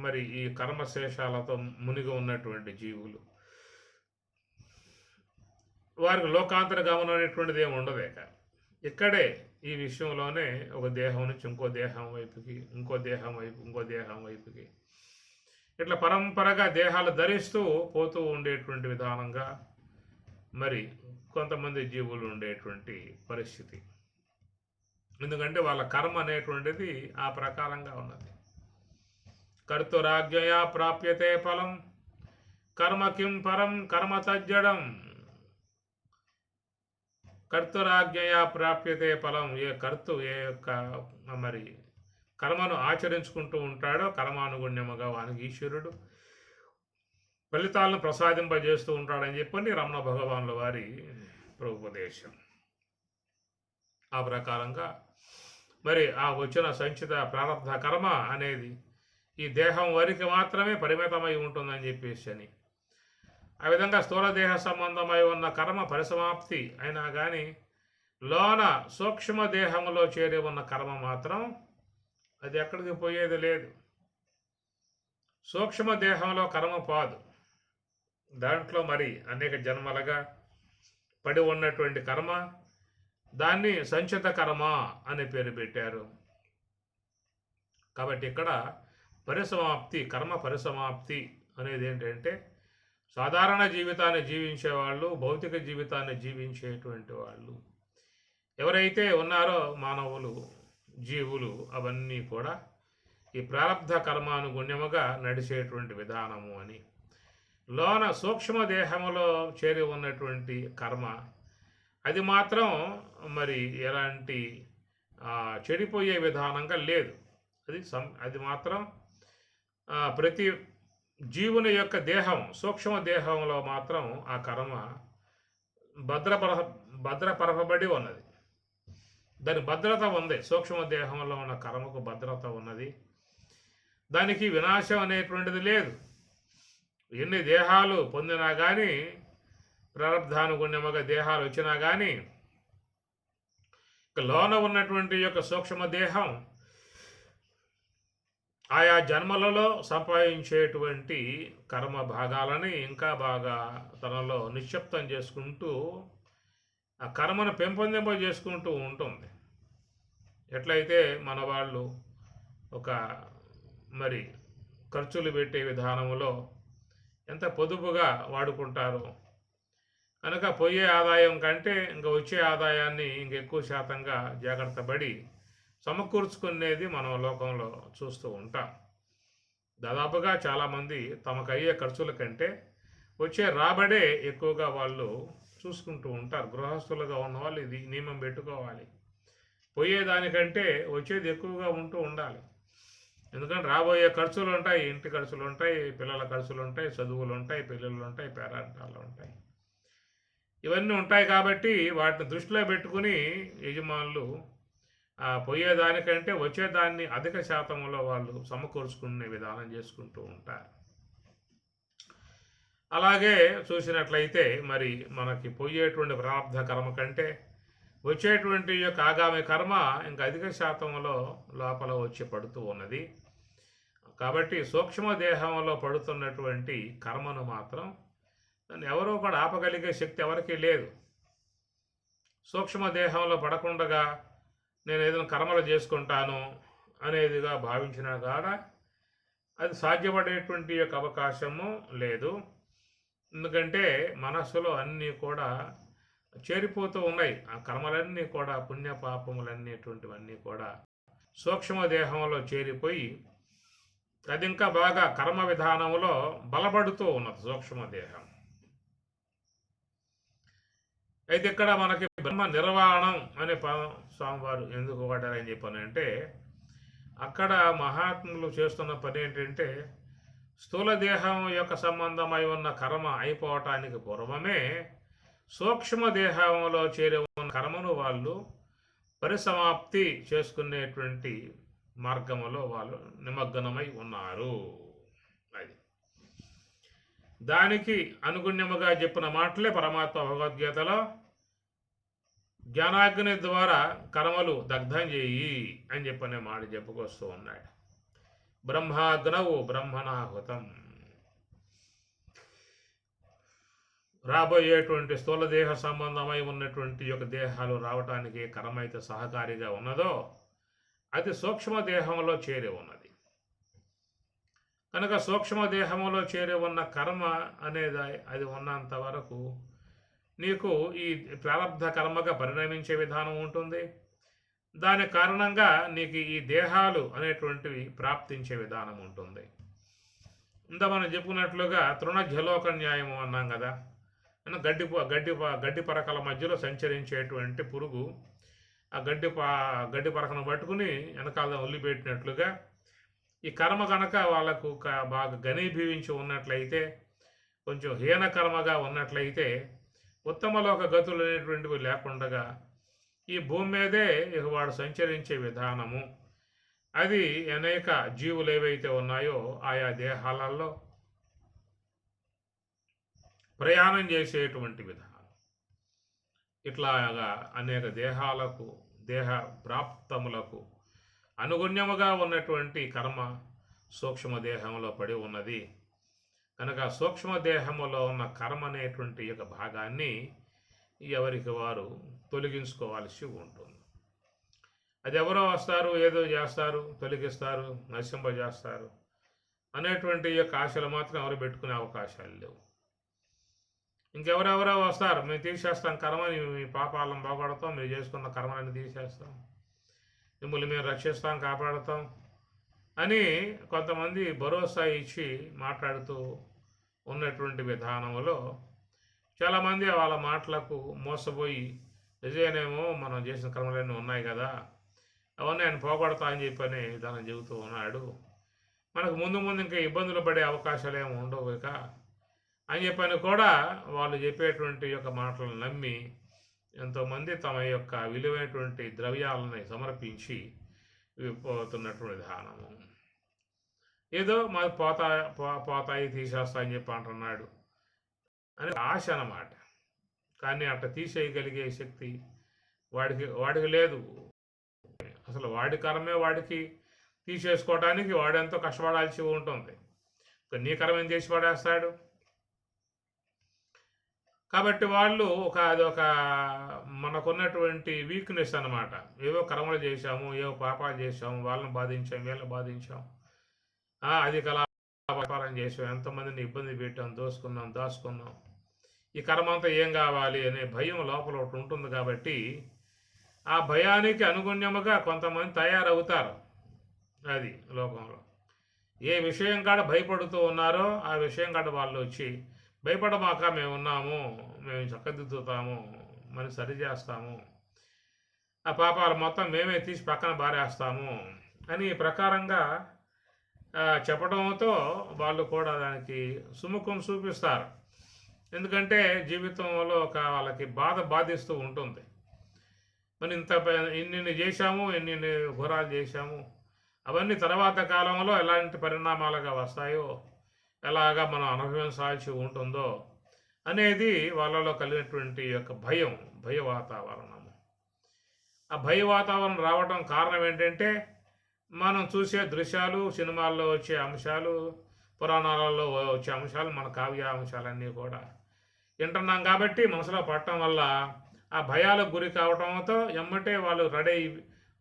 మరి ఈ కర్మశేషాలతో మునిగి ఉన్నటువంటి జీవులు, వారికి లోకాంతర గమనం అనేటువంటిది ఏమి ఉండదేక. ఇక్కడే ఈ విషయంలోనే ఒక దేహం నుంచి ఇంకో దేహం వైపుకి, ఇంకో దేహం వైపుకి ఇట్లా పరంపరగా దేహాలు ధరిస్తూ పోతూ ఉండేటువంటి విధానంగా మరి కొంతమంది జీవులు ఉండేటువంటి పరిస్థితి. ఎందుకంటే వాళ్ళ కర్మ అనేటువంటిది ఆ ప్రకారంగా ఉన్నది. కర్తురాజ్ఞయా ప్రాప్యతే ఫలం కర్మ కిం పరం కర్మ తజ్జడం. కర్తురాజ్ఞయా ప్రాప్యతే ఫలం. ఏ యొక్క మరి కర్మను ఆచరించుకుంటూ ఉంటాడో కర్మానుగుణ్యముగా వానికి ఈశ్వరుడు ఫలితాలను ప్రసాదింపజేస్తూ ఉంటాడని చెప్పని రమణ భగవానుల వారి ప్రభుపదేశం. ఆ ప్రకారంగా మరి ఆ వచ్చిన సంచిత ప్రారంభ కర్మ అనేది ఈ దేహం వరకు మాత్రమే పరిమితమై ఉంటుందని చెప్పేసి అని, ఆ విధంగా స్థూల దేహ సంబంధమై ఉన్న కర్మ పరిసమాప్తి అయినా కానీ లోన సూక్ష్మ దేహంలో చేరి ఉన్న కర్మ మాత్రం అది ఎక్కడికి పోయేది లేదు. సూక్ష్మ దేహంలో కర్మ పాదు, దాంట్లో మరి అనేక జన్మలుగా పడి ఉన్నటువంటి కర్మ, దాన్ని సంచిత కర్మ అనే పేరు పెట్టారు. కాబట్టి ఇక్కడ పరిసమాప్తి, కర్మ పరిసమాప్తి అనేది ఏంటంటే సాధారణ జీవితాన్ని జీవించేవాళ్ళు, భౌతిక జీవితాన్ని జీవించేటువంటి వాళ్ళు ఎవరైతే ఉన్నారో మానవులు, జీవులు, అవన్నీ కూడా ఈ ప్రారబ్ధ కర్మానుగుణ్యముగా నడిచేటువంటి విధానము అని. లోన సూక్ష్మ దేహములో చేరి ఉన్నటువంటి కర్మ అది మాత్రం మరి ఎలాంటి చెడిపోయే విధానంగా లేదు. అది మాత్రం ప్రతి జీవుని యొక్క దేహం, సూక్ష్మ దేహంలో మాత్రం ఆ కర్మ భద్రపరపబడి ఉన్నది. దాని భద్రత ఉంది. సూక్ష్మ దేహంలో ఉన్న కర్మకు భద్రత ఉన్నది. దానికి వినాశం అనేటువంటిది లేదు. ఎన్ని దేహాలు పొందినా కానీ, ప్రారబ్ధానుగుణ్యముగా దేహాలు వచ్చినా కానీ, లోన ఉన్నటువంటి యొక్క సూక్ష్మ దేహం ఆయా జన్మలలో సంపాదించేటువంటి కర్మ భాగాలని ఇంకా బాగా తనలో నిక్షిప్తం చేసుకుంటూ ఆ కర్మను పెంపొందింపజేసుకుంటూ ఉంటుంది. ఎట్లయితే మన వాళ్ళు ఒక మరి ఖర్చులు పెట్టే విధానంలో ఎంత పొదుపుగా వాడుకుంటారో, కనుక పోయే ఆదాయం కంటే ఇంకా వచ్చే ఆదాయాన్ని ఇంకెక్కువ శాతంగా జాగ్రత్త పడి సమకూర్చుకునేది మనం లోకంలో చూస్తూ ఉంటాం. దాదాపుగా చాలామంది తమకయ్యే ఖర్చుల కంటే వచ్చే రాబడే ఎక్కువగా వాళ్ళు చూసుకుంటూ ఉంటారు. గృహస్థులుగా ఉన్నవాళ్ళు ఇది నియమం పెట్టుకోవాలి. పోయేదానికంటే వచ్చేది ఎక్కువగా ఉంటూ ఉండాలి. ఎందుకంటే రాబోయే ఖర్చులు ఉంటాయి, ఇంటి ఖర్చులు ఉంటాయి, పిల్లల ఖర్చులు ఉంటాయి, చదువులు ఉంటాయి, పెళ్ళిళ్ళు ఉంటాయి, పేరంటాలు ఉంటాయి, ఇవన్నీ ఉంటాయి. కాబట్టి వాటిని దృష్టిలో పెట్టుకుని యజమానులు పోయేదానికంటే వచ్చేదాన్ని అధిక శాతంలో వాళ్ళు సమకూర్చుకునే విధానం చేసుకుంటూ ఉంటారు. అలాగే చూసినట్లయితే మరి మనకి పోయేటువంటి ప్రారంధ కర్మ కంటే వచ్చేటువంటి యొక్క ఆగామి కర్మ ఇంకా అధిక శాతంలో లోపల వచ్చి పడుతూ ఉన్నది. కాబట్టి సూక్ష్మ దేహంలో పడుతున్నటువంటి కర్మను మాత్రం దాన్ని ఎవరో కూడా ఆపగలిగే శక్తి ఎవరికీ లేదు. సూక్ష్మ దేహంలో పడకుండా నేను ఏదైనా కర్మలు చేసుకుంటాను అనేదిగా భావించినా కూడా అది సాధ్యపడేటువంటి యొక్క అవకాశము లేదు. ఎందుకంటే మనస్సులో అన్నీ కూడా చేరిపోతూ ఉన్నాయి. ఆ కర్మలన్నీ కూడా, పుణ్య పాపములన్నిటువంటివన్నీ కూడా సూక్ష్మ దేహంలో చేరిపోయి అది ఇంకా బాగా కర్మ విధానంలో బలపడుతూ ఉన్నది సూక్ష్మ దేహం. అయితే ఇక్కడ మనకి బ్రహ్మ నిర్వాణం అనే పదం స్వామివారు ఎందుకు వాడారని చెప్పాను అంటే, అక్కడ మహాత్ములు చేస్తున్న పని ఏంటంటే, స్థూల దేహం యొక్క సంబంధమై ఉన్న కర్మ అయిపోవటానికి పూర్వమే సూక్ష్మ దేహంలో చేరి ఉన్న కర్మను వాళ్ళు పరిసమాప్తి చేసుకునేటువంటి మార్గములో వాళ్ళు నిమగ్నమై ఉన్నారు. అది దానికి అనుగుణ్యముగా చెప్పిన మాటలే పరమాత్మ భగవద్గీతలో జ్ఞానాగ్ని ద్వారా కర్మలు దగ్ధం చేయి అని చెప్పనే మాట చెప్పుకొస్తూ ఉన్నాడు. బ్రహ్మాగ్నవు బ్రహ్మణాహుతం. రాబోయేటువంటి స్థూల దేహ సంబంధమై ఉన్నటువంటి యొక్క దేహాలు రావటానికి కర్మ అయితే సహకారిగా ఉన్నదో అది సూక్ష్మ దేహంలో చేరి ఉన్నది. కనుక సూక్ష్మ దేహంలో చేరి ఉన్న కర్మ అనేది అది ఉన్నంత వరకు నీకు ఈ ప్రారంధ కర్మగా పరిణమించే విధానం ఉంటుంది. దాని కారణంగా నీకు ఈ దేహాలు అనేటువంటివి ప్రాప్తించే విధానం ఉంటుంది. ఇంత మనం చెప్పుకున్నట్లుగా తృణజలోక న్యాయము అన్నాం కదా. గడ్డి పరకల మధ్యలో సంచరించేటువంటి పురుగు ఆ గడ్డి పరకను పట్టుకుని వెనకాల వదిలిపెట్టినట్లుగా ఈ కర్మ కనుక వాళ్ళకు బాగా ఘనీభవించి ఉన్నట్లయితే, కొంచెం హీన కర్మగా ఉన్నట్లయితే, ఉత్తమలోక గతులు అనేటువంటివి లేకుండగా ఈ భూమి మీదే ఇక వాడు సంచరించే విధానము అది అనేక జీవులు ఏవైతే ఉన్నాయో ఆయా దేహాలలో ప్రయాణం చేసేటువంటి విధానం. ఇట్లాగా అనేక దేహాలకు దేహ ప్రాప్తములకు అనుగుణ్యముగా ఉన్నటువంటి కర్మ సూక్ష్మదేహంలో పడి ఉన్నది. కనుక సూక్ష్మదేహములో ఉన్న కర్మ అనేటువంటి యొక్క భాగాన్ని ఎవరికి వారు తొలగించుకోవాల్సి ఉంటుంది. అది ఎవరో వస్తారు, ఏదో చేస్తారు, తొలగిస్తారు, నశింపజేస్తారు అనేటువంటి యొక్క ఆశలు మాత్రం ఎవరు పెట్టుకునే అవకాశాలు లేవు. ఇంకెవరెవరో వస్తారు, మేము తీసేస్తాం కర్మని, మీ పాపాలను బాగుపడతాం, మీరు చేసుకున్న కర్మలను తీసేస్తాం, మిమ్మల్ని మేము రక్షిస్తాం, కాపాడుతాం అని కొంతమంది భరోసా ఇచ్చి మాట్లాడుతూ ఉన్నటువంటి విధానంలో చాలామంది వాళ్ళ మాటలకు మోసపోయి నిజమేనేమో మనం చేసిన కర్మలన్నీ ఉన్నాయి కదా, అవన్నీ ఆయన పోగొడతా అని చెప్పని విధానం చెబుతూ ఉన్నాడు. మనకు ముందు ఇంకా ఇబ్బందులు పడే అవకాశాలు ఏమి ఉండవు ఇక అని చెప్పని కూడా వాళ్ళు చెప్పేటువంటి యొక్క మాటలను నమ్మి ఎంతోమంది తమ యొక్క విలువైనటువంటి ద్రవ్యాలని సమర్పించి పోతున్నటువంటి విధానము. ఏదో మాకు పోతాయి తీసేస్తా అని చెప్పి అంటున్నాడు అని ఆశ అన్నమాట. కానీ అట్లా తీసేయగలిగే శక్తి వాడికి లేదు. అసలు వాడి కర్మే వాడికి తీసేసుకోవడానికి వాడెంతో కష్టపడాల్సి ఉంటుంది. నీ కర్మ ఏం చేసి పడేస్తాడు. కాబట్టి వాళ్ళు అదొక మనకున్నటువంటి వీక్నెస్ అన్నమాట. ఏవో కర్మలు చేశాము, ఏవో పాపాలు చేశాము, వాళ్ళని బాధించాం, వీళ్ళని బాధించాం, అది వ్యాపారం చేసాం, ఎంతమందిని ఇబ్బంది పెట్టాం, దాచుకున్నాం, ఈ కర్మ అంతా ఏం కావాలి అనే భయం లోపల ఒకటి ఉంటుంది. కాబట్టి ఆ భయానికి అనుగుణ్యముగా కొంతమంది తయారవుతారు. అది లోకంలో ఏ విషయం కాడ భయపడుతూ ఉన్నారో ఆ విషయం కాడ వాళ్ళు వచ్చి భయపడమాక, మేము ఉన్నాము, మేము చక్కదిద్దుతాము, మరి సరి చేస్తాము, ఆ పాపాలు మొత్తం మేమే తీసి పక్కన బారేస్తాము అని ప్రకారంగా చెప్పడంతో వాళ్ళు కూడా దానికి సుముఖం చూపిస్తారు. ఎందుకంటే జీవితంలో వాళ్ళకి బాధిస్తూ ఉంటుంది. మరి ఇన్ని చేశాము, ఇన్ని ఘోరాలు చేశాము, అవన్నీ తర్వాత కాలంలో ఎలాంటి పరిణామాలుగా వస్తాయో, ఎలాగా మనం అనుభవించాల్సి ఉంటుందో అనేది వాళ్ళలో కలిగినటువంటి యొక్క భయ వాతావరణము. ఆ భయ వాతావరణం రావడం కారణం ఏంటంటే మనం చూసే దృశ్యాలు, సినిమాల్లో వచ్చే అంశాలు, పురాణాలలో వచ్చే అంశాలు, మన కావ్య అంశాలన్నీ కూడా వింటున్నాం. కాబట్టి మనసులో పడటం వల్ల ఆ భయాలకు గురి కావడంతో ఎమ్మటే వాళ్ళు రెడీ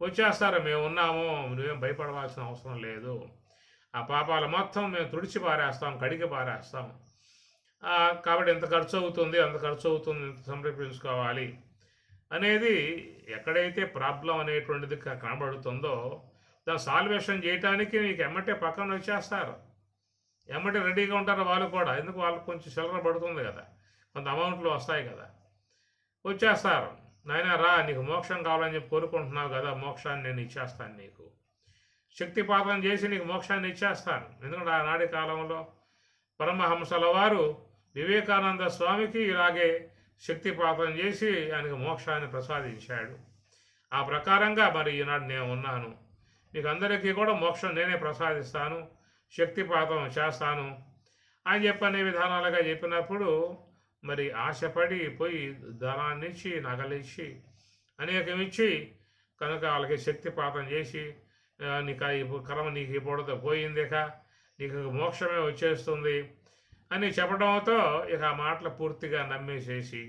వచ్చేస్తారు. మేము ఉన్నాము, నువ్వేం భయపడవలసిన అవసరం లేదు, ఆ పాపాలు మొత్తం మేము తుడిచి పారేస్తాం, కడిగి పారేస్తాం, కాబట్టి ఎంత ఖర్చు అవుతుంది, ఎంత సమర్పించుకోవాలి అనేది ఎక్కడైతే ప్రాబ్లం అనేటువంటిది కనబడుతుందో దాన్ని సాల్వేషన్ చేయడానికి నీకు ఎమ్మటే పక్కన వచ్చేస్తారు, ఎమ్మటే రెడీగా ఉంటారు వాళ్ళు కూడా. ఎందుకు వాళ్ళకి కొంచెం చిల్లర పడుతుంది కదా, కొంత అమౌంట్లు వస్తాయి కదా, వచ్చేస్తారు. నాయనా రా, నీకు మోక్షం కావాలని చెప్పి కోరుకుంటున్నావు కదా, మోక్షాన్ని నేను ఇచ్చేస్తాను నీకు. శక్తిపాతం చేసి నీకు మోక్షాన్ని ఇచ్చేస్తాను. ఎందుకంటే ఆనాటి కాలంలో పరమహంసల వారు వివేకానంద స్వామికి ఇలాగే శక్తిపాతం చేసి ఆయనకు మోక్షాన్ని ప్రసాదించాడు. ఆ ప్రకారంగా మరి ఈనాడు నేను ఉన్నాను. మీకు అందరికీ కూడా మోక్షం నేనే ప్రసాదిస్తాను, శక్తిపాతం చేస్తాను అని చెప్పనే విధానాలుగా చెప్పినప్పుడు మరి ఆశపడి పోయి ధనాన్నిచ్చి నగలిచ్చి అనేకం ఇచ్చి కనుక వాళ్ళకి శక్తిపాతం చేసి నీకు ఈ కర్మ నీకు ఇవ్వడంతో పోయిందిక, నీకు మోక్షమే వచ్చేస్తుంది అని చెప్పడంతో ఇక ఆ మాటలు పూర్తిగా నమ్మేసేసి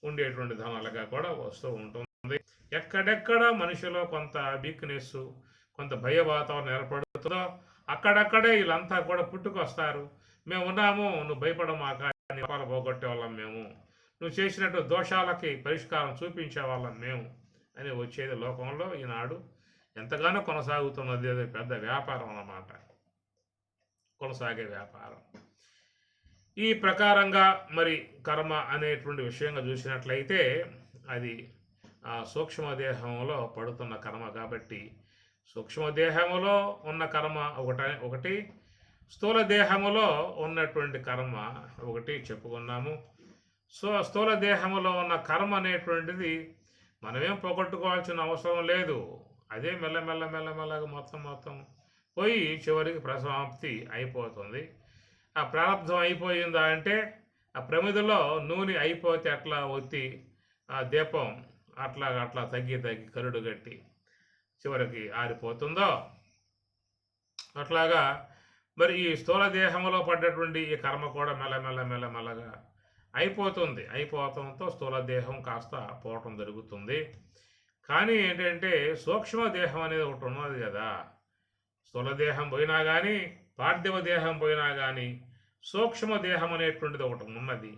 ఉండేటువంటి ధనాలుగా కూడా వస్తూ ఉంటుంది. ఎక్కడెక్కడ మనిషిలో కొంత వీక్నెస్, కొంత భయ వాతావరణం ఏర్పడుతుందో అక్కడక్కడే వీళ్ళంతా కూడా పుట్టుకొస్తారు. మేము ఉన్నాము, నువ్వు భయపడమాక, నీ పాపాలు పోగొట్టే వాళ్ళం మేము, నువ్వు చేసినట్టు దోషాలకి పరిష్కారం చూపించే వాళ్ళం మేము అని వచ్చేది లోకంలో ఈనాడు ఎంతగానో కొనసాగుతున్నది. అది పెద్ద వ్యాపారం అన్నమాట, కొనసాగే వ్యాపారం. ఈ ప్రకారంగా మరి కర్మ అనేటువంటి విషయంగా చూసినట్లయితే అది ఆ సూక్ష్మదేహంలో పడుతున్న కర్మ కాబట్టి సూక్ష్మదేహములో ఉన్న కర్మ ఒకటి, స్థూల దేహములో ఉన్నటువంటి కర్మ ఒకటి చెప్పుకున్నాము. స్థూల దేహములో ఉన్న కర్మ అనేటువంటిది మనమేం పోగొట్టుకోవాల్సిన అవసరం లేదు. అదే మెల్లమెల్లగా మొత్తం పోయి చివరికి ప్రసమాప్తి అయిపోతుంది. ఆ ప్రారంధం అయిపోయిందా అంటే ఆ ప్రమిదలో నూనె అయిపోతే అట్లా ఒత్తి ఆ దీపం అట్లా తగ్గి కరుడు గట్టి చివరికి ఆరిపోతుందో అట్లాగా మరి ఈ స్థూల దేహంలో పడ్డటువంటి ఈ కర్మ కూడా మెల్లమెల్లగా అయిపోవడంతో స్థూల దేహం కాస్త పోవటం జరుగుతుంది. కానీ ఏంటంటే సూక్ష్మ దేహం అనేది ఒకటి ఉన్నది కదా, స్థూల దేహం పోయినా కానీ పార్థివ దేహం పోయినా కానీ సూక్ష్మ దేహం అనేటువంటిది ఒకటి ఉన్నది.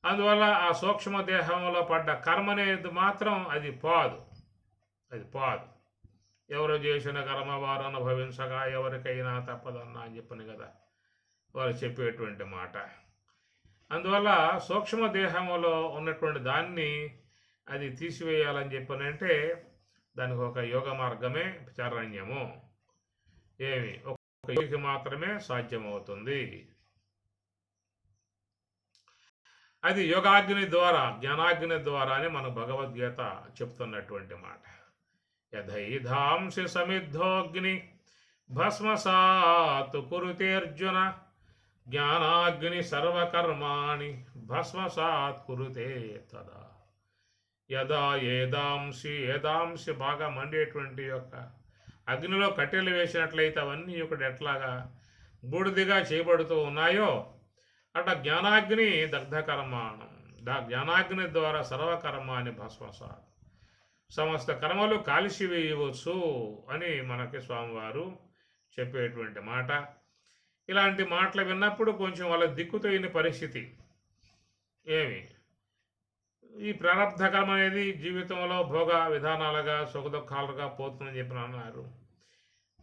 అందువల్ల ఆ సూక్ష్మ దేహంలో పడ్డ కర్మ అనేది మాత్రం అది పోదు. ఎవరు చేసిన కర్మ వారు అనుభవించగా ఎవరికైనా తప్పదన్నా అని చెప్పని కదా వారు చెప్పేటువంటి మాట. అందువల్ల సూక్ష్మ దేహంలో ఉన్నటువంటి దాన్ని అది తీసివేయాలని చెప్పనంటే దానికి ఒక యోగ మార్గమే చరణ్యము. ఒక యోగికి మాత్రమే సాధ్యమవుతుంది. అది యోగాగ్ని ద్వారా, జ్ఞానాగ్ని ద్వారా అని మన భగవద్గీత చెప్తున్నటువంటి మాట. యథైధాంసి సమిద్ధోగ్ని భస్మసాత్ కురుతేర్జున జ్ఞానాగ్ని సర్వకర్మాణి భస్మసాత్ కురుతే తదా. యదా ఏదాంసి బాగా మండేటువంటి యొక్క అగ్నిలో కట్టెలు వేసినట్లయితే అవన్నీ ఒకటి ఎట్లాగా బూడిదిగా చేయబడుతూ ఉన్నాయో అట్లా జ్ఞానాగ్ని దగ్ధకర్మాణం, జ్ఞానాగ్ని ద్వారా సర్వకర్మాన్ని భస్మసాత్, సమస్త కర్మలు కాల్చివేయవచ్చు అని మనకి స్వామివారు చెప్పేటువంటి మాట. ఇలాంటి మాటలు విన్నప్పుడు కొంచెం వాళ్ళ దిక్కుతోయిన పరిస్థితి ఈ ప్రారంధ కర్మ అనేది జీవితంలో భోగ విధానాలుగా సుఖ దుఃఖాలుగా పోతుందని చెప్పి అన్నారు.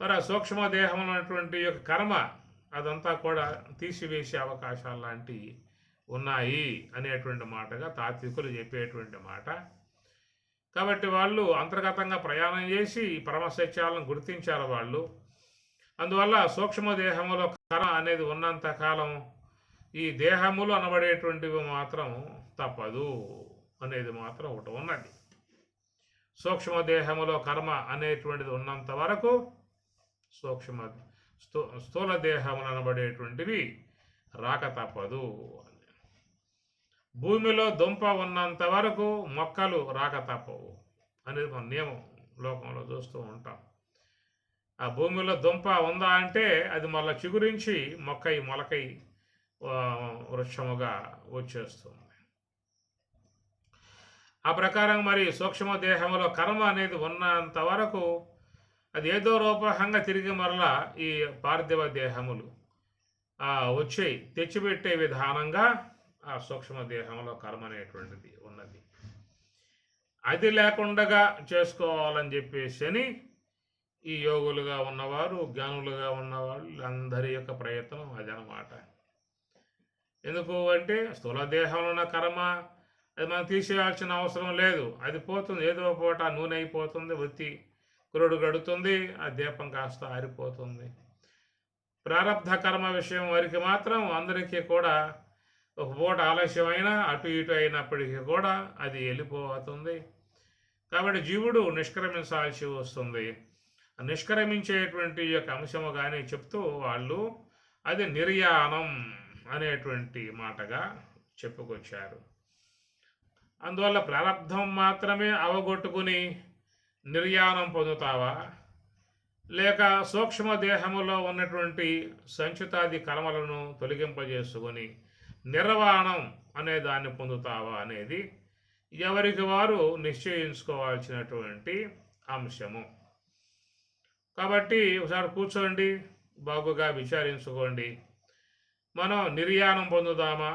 మరి ఆ సూక్ష్మ దేహంలో ఉన్నటువంటి యొక్క కర్మ అదంతా కూడా తీసివేసే అవకాశాలు లాంటివి ఉన్నాయి అనేటువంటి మాటగా తాత్వికులు చెప్పేటువంటి మాట. కాబట్టి వాళ్ళు అంతర్గతంగా ప్రయాణం చేసి పరమసత్యాలను గుర్తించారు వాళ్ళు. అందువల్ల సూక్ష్మ దేహంలో కర్మ అనేది ఉన్నంత కాలం ఈ దేహములు అనబడేటువంటివి మాత్రం తప్పదు అనేది మాత్రం ఒకటి ఉన్నది. సూక్ష్మ దేహములో కర్మ అనేటువంటిది ఉన్నంత వరకు స్థూల దేహములు అనబడేటువంటివి రాక తప్పదు. భూమిలో దుంప ఉన్నంత వరకు మొక్కలు రాక తప్పవు అనేది మన నియమం లోకంలో చూస్తూ ఉంటాం. ఆ భూమిలో దుంప ఉందా అంటే అది మళ్ళీ చిగురించి మొలకై వృక్షముగా వచ్చేస్తుంది. ఆ ప్రకారం మరి సూక్ష్మ దేహంలో కర్మ అనేది ఉన్నంత వరకు అది ఏదో రూపంగా తిరిగి మరలా ఈ పార్థివ దేహములు వచ్చి తెచ్చిపెట్టే విధానంగా ఆ సూక్ష్మ దేహంలో కర్మ అనేటువంటిది ఉన్నది. అది లేకుండా చేసుకోవాలని చెప్పేసి ఈ యోగులుగా ఉన్నవారు, జ్ఞానులుగా ఉన్నవాళ్ళు అందరి యొక్క ప్రయత్నం అదనమాట. ఎందుకు అంటే స్థూల దేహంలో ఉన్న కర్మ అది మనం తీసేయాల్సిన అవసరం లేదు. అది పోతుంది, ఏదో పూట నూనె అయిపోతుంది, ఒత్తి కురుడు గడుతుంది, ఆ దీపం కాస్త ఆరిపోతుంది. ప్రారబ్ధ కర్మ విషయం వరకు మాత్రం అందరికీ కూడా ఒక పూట ఆలస్యమైనా అటు ఇటు అయినప్పటికీ కూడా అది వెళ్ళిపోతుంది. కాబట్టి జీవుడు నిష్క్రమించాల్సి వస్తుంది. నిష్క్రమించేటువంటి యొక్క అంశము కానీ చెప్తూ వాళ్ళు అది నిర్యాణం అనేటువంటి మాటగా చెప్పుకొచ్చారు. అందువల్ల ప్రారబ్ధం మాత్రమే అవగొట్టుకుని నిర్యాణం పొందుతావా, లేక సూక్ష్మ దేహములో ఉన్నటువంటి సంచితాది కర్మలను తొలగింపజేసుకొని నిర్వాణం అనే దాన్ని పొందుతావా అనేది ఎవరికి వారు నిశ్చయించుకోవాల్సినటువంటి అంశము. కాబట్టి ఒకసారి కూర్చోండి, బాగుగా విచారించుకోండి. మనం నిర్యాణం పొందుదామా,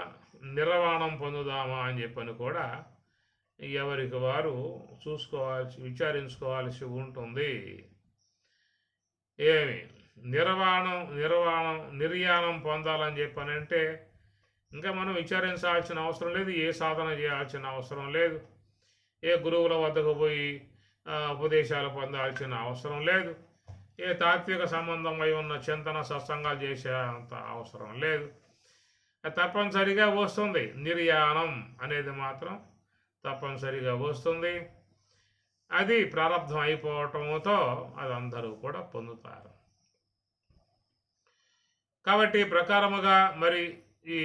నిర్వాణం పొందుదామా అని చెప్పని కూడా ఎవరికి వారు విచారించుకోవాల్సి ఉంటుంది. ఏమి నిర్యాణం పొందాలని చెప్పనంటే ఇంకా మనం విచారించాల్సిన అవసరం లేదు, ఏ సాధన చేయాల్సిన అవసరం లేదు, ఏ గురువుల వద్దకు పోయి ఉపదేశాలు పొందాల్సిన అవసరం లేదు, ఏ తాత్విక సంబంధమై ఉన్న చింతన సత్సంగాలు చేసే అంత అవసరం లేదు. తప్పనిసరిగా వస్తుంది, నిర్యాణం అనేది మాత్రం తప్పనిసరిగా వస్తుంది. అది ప్రారంధం అయిపోవటంతో అది అందరూ కూడా పొందుతారు. కాబట్టి ప్రకారముగా మరి ఈ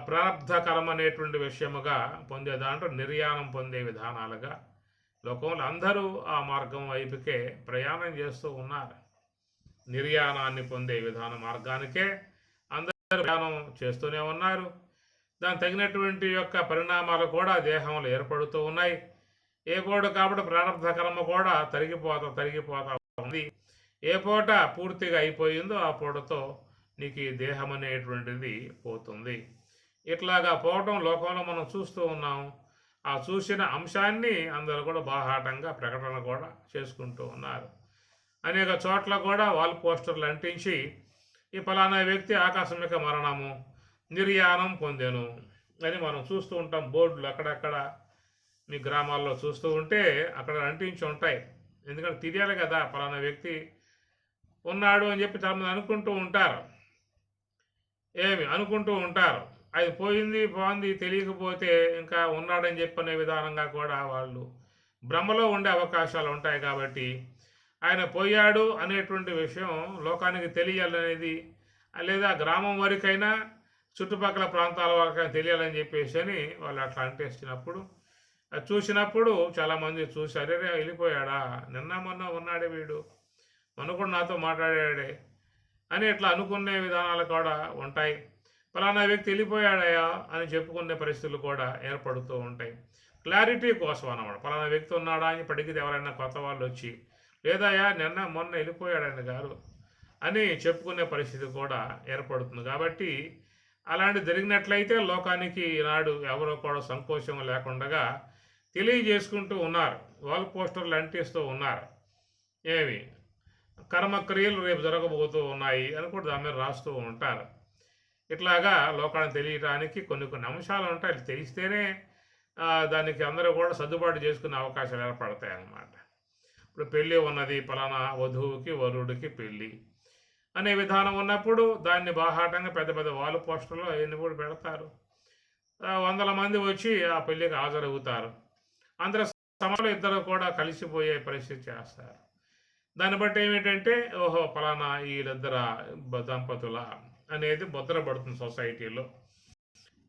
ప్రారబ్ధ కర్మ అనేటువంటి విషయముగా పొందే దాంట్లో నిర్యాణం పొందే విధానాలుగా లోకంలో అందరూ ఆ మార్గం వైపుకే ప్రయాణం చేస్తూ ఉన్నారు. నిర్యాణాన్ని పొందే విధాన మార్గానికే అందరూ ప్రయాణం చేస్తూనే ఉన్నారు. దానికి తగినటువంటి యొక్క పరిణామాలు కూడా దేహంలో ఏర్పడుతూ ఉన్నాయి. ఏ పూట కాబట్టి ప్రారబ్ధ కర్మ కూడా తరిగిపోతా ఉంది. ఏ పూట పూర్తిగా అయిపోయిందో ఆ పూటతో నీకు ఈ దేహం అనేటువంటిది పోతుంది. ఇట్లాగా పోవటం లోకంలో మనం చూస్తూ ఉన్నాం. ఆ చూసిన అంశాన్ని అందరూ కూడా బాహాటంగా ప్రకటన కూడా చేసుకుంటూ ఉన్నారు. అనేక చోట్ల కూడా వాల్ పోస్టర్లు అంటించి ఈ ఫలానా వ్యక్తి ఆకస్మిక మరణము, నిర్యాణం పొందెను అని మనం చూస్తూ ఉంటాం. బోర్డులు అక్కడక్కడ మీ గ్రామాల్లో చూస్తూ ఉంటే అక్కడ అంటించి ఉంటాయి. ఎందుకంటే తెలియాలి కదా ఫలానా వ్యక్తి ఉన్నాడు అని చెప్పి చాలామంది అనుకుంటూ ఉంటారు. అది పోయింది తెలియకపోతే ఇంకా ఉన్నాడని చెప్పనే విధానంగా కూడా వాళ్ళు భ్రమలో ఉండే అవకాశాలు ఉంటాయి. కాబట్టి ఆయన పోయాడు అనేటువంటి విషయం లోకానికి తెలియాలనేది, లేదా గ్రామం వరకైనా చుట్టుపక్కల ప్రాంతాల వరకైనా తెలియాలని చెప్పేసి అని వాళ్ళు అట్లా అంటేసినప్పుడు చూసినప్పుడు చాలామంది చూసి అరే వెళ్ళిపోయాడా, నిన్న మొన్న ఉన్నాడే వీడు, మొన్న కూడా నాతో మాట్లాడాడే అని ఇట్లా అనుకునే విధానాలు కూడా ఉంటాయి. ఫలానా వ్యక్తి వెళ్ళిపోయాడయా అని చెప్పుకునే పరిస్థితులు కూడా ఏర్పడుతూ ఉంటాయి. క్లారిటీ కోసం అన్నమాట. ఫలానా వ్యక్తి ఉన్నాడా అని పడిగితే ఎవరైనా కొత్త వాళ్ళు వచ్చి లేదయా నిన్న మొన్న వెళ్ళిపోయాడని గారు అని చెప్పుకునే పరిస్థితి కూడా ఏర్పడుతుంది. కాబట్టి అలాంటి జరిగినట్లయితే లోకానికి ఈనాడు ఎవరో కూడా సంకోచం లేకుండా తెలియజేసుకుంటూ ఉన్నారు. వాల్ పోస్టర్లు అంటిస్తూ ఉన్నారు. ఏమి కర్మక్రియలు రేపు జరగబోతూ ఉన్నాయి అని కూడా దాని మీద రాస్తూ ఉంటారు. ఇట్లాగా లోకానికి తెలియటానికి కొన్ని అంశాలు ఉంటాయి. తెలిస్తేనే దానికి అందరూ కూడా సర్దుబాటు చేసుకునే అవకాశాలు ఏర్పడతాయి అన్నమాట. ఇప్పుడు పెళ్ళి ఉన్నది, పలానా వధువుకి వరుడికి పెళ్ళి అనే విధానం ఉన్నప్పుడు దాన్ని బాహాటంగా పెద్ద పెద్ద వాల్ పోస్టర్లు అవన్నీ కూడా పెడతారు. వందల మంది వచ్చి ఆ పెళ్ళికి హాజరవుతారు. అందరూ సమయంలో ఇద్దరు కూడా కలిసిపోయే పరిస్థితి చేస్తారు. దాన్ని బట్టి ఏమిటంటే ఓహో పలానా వీళ్ళిద్దర దంపతుల అనేది ముద్రపడుతుంది సొసైటీలో.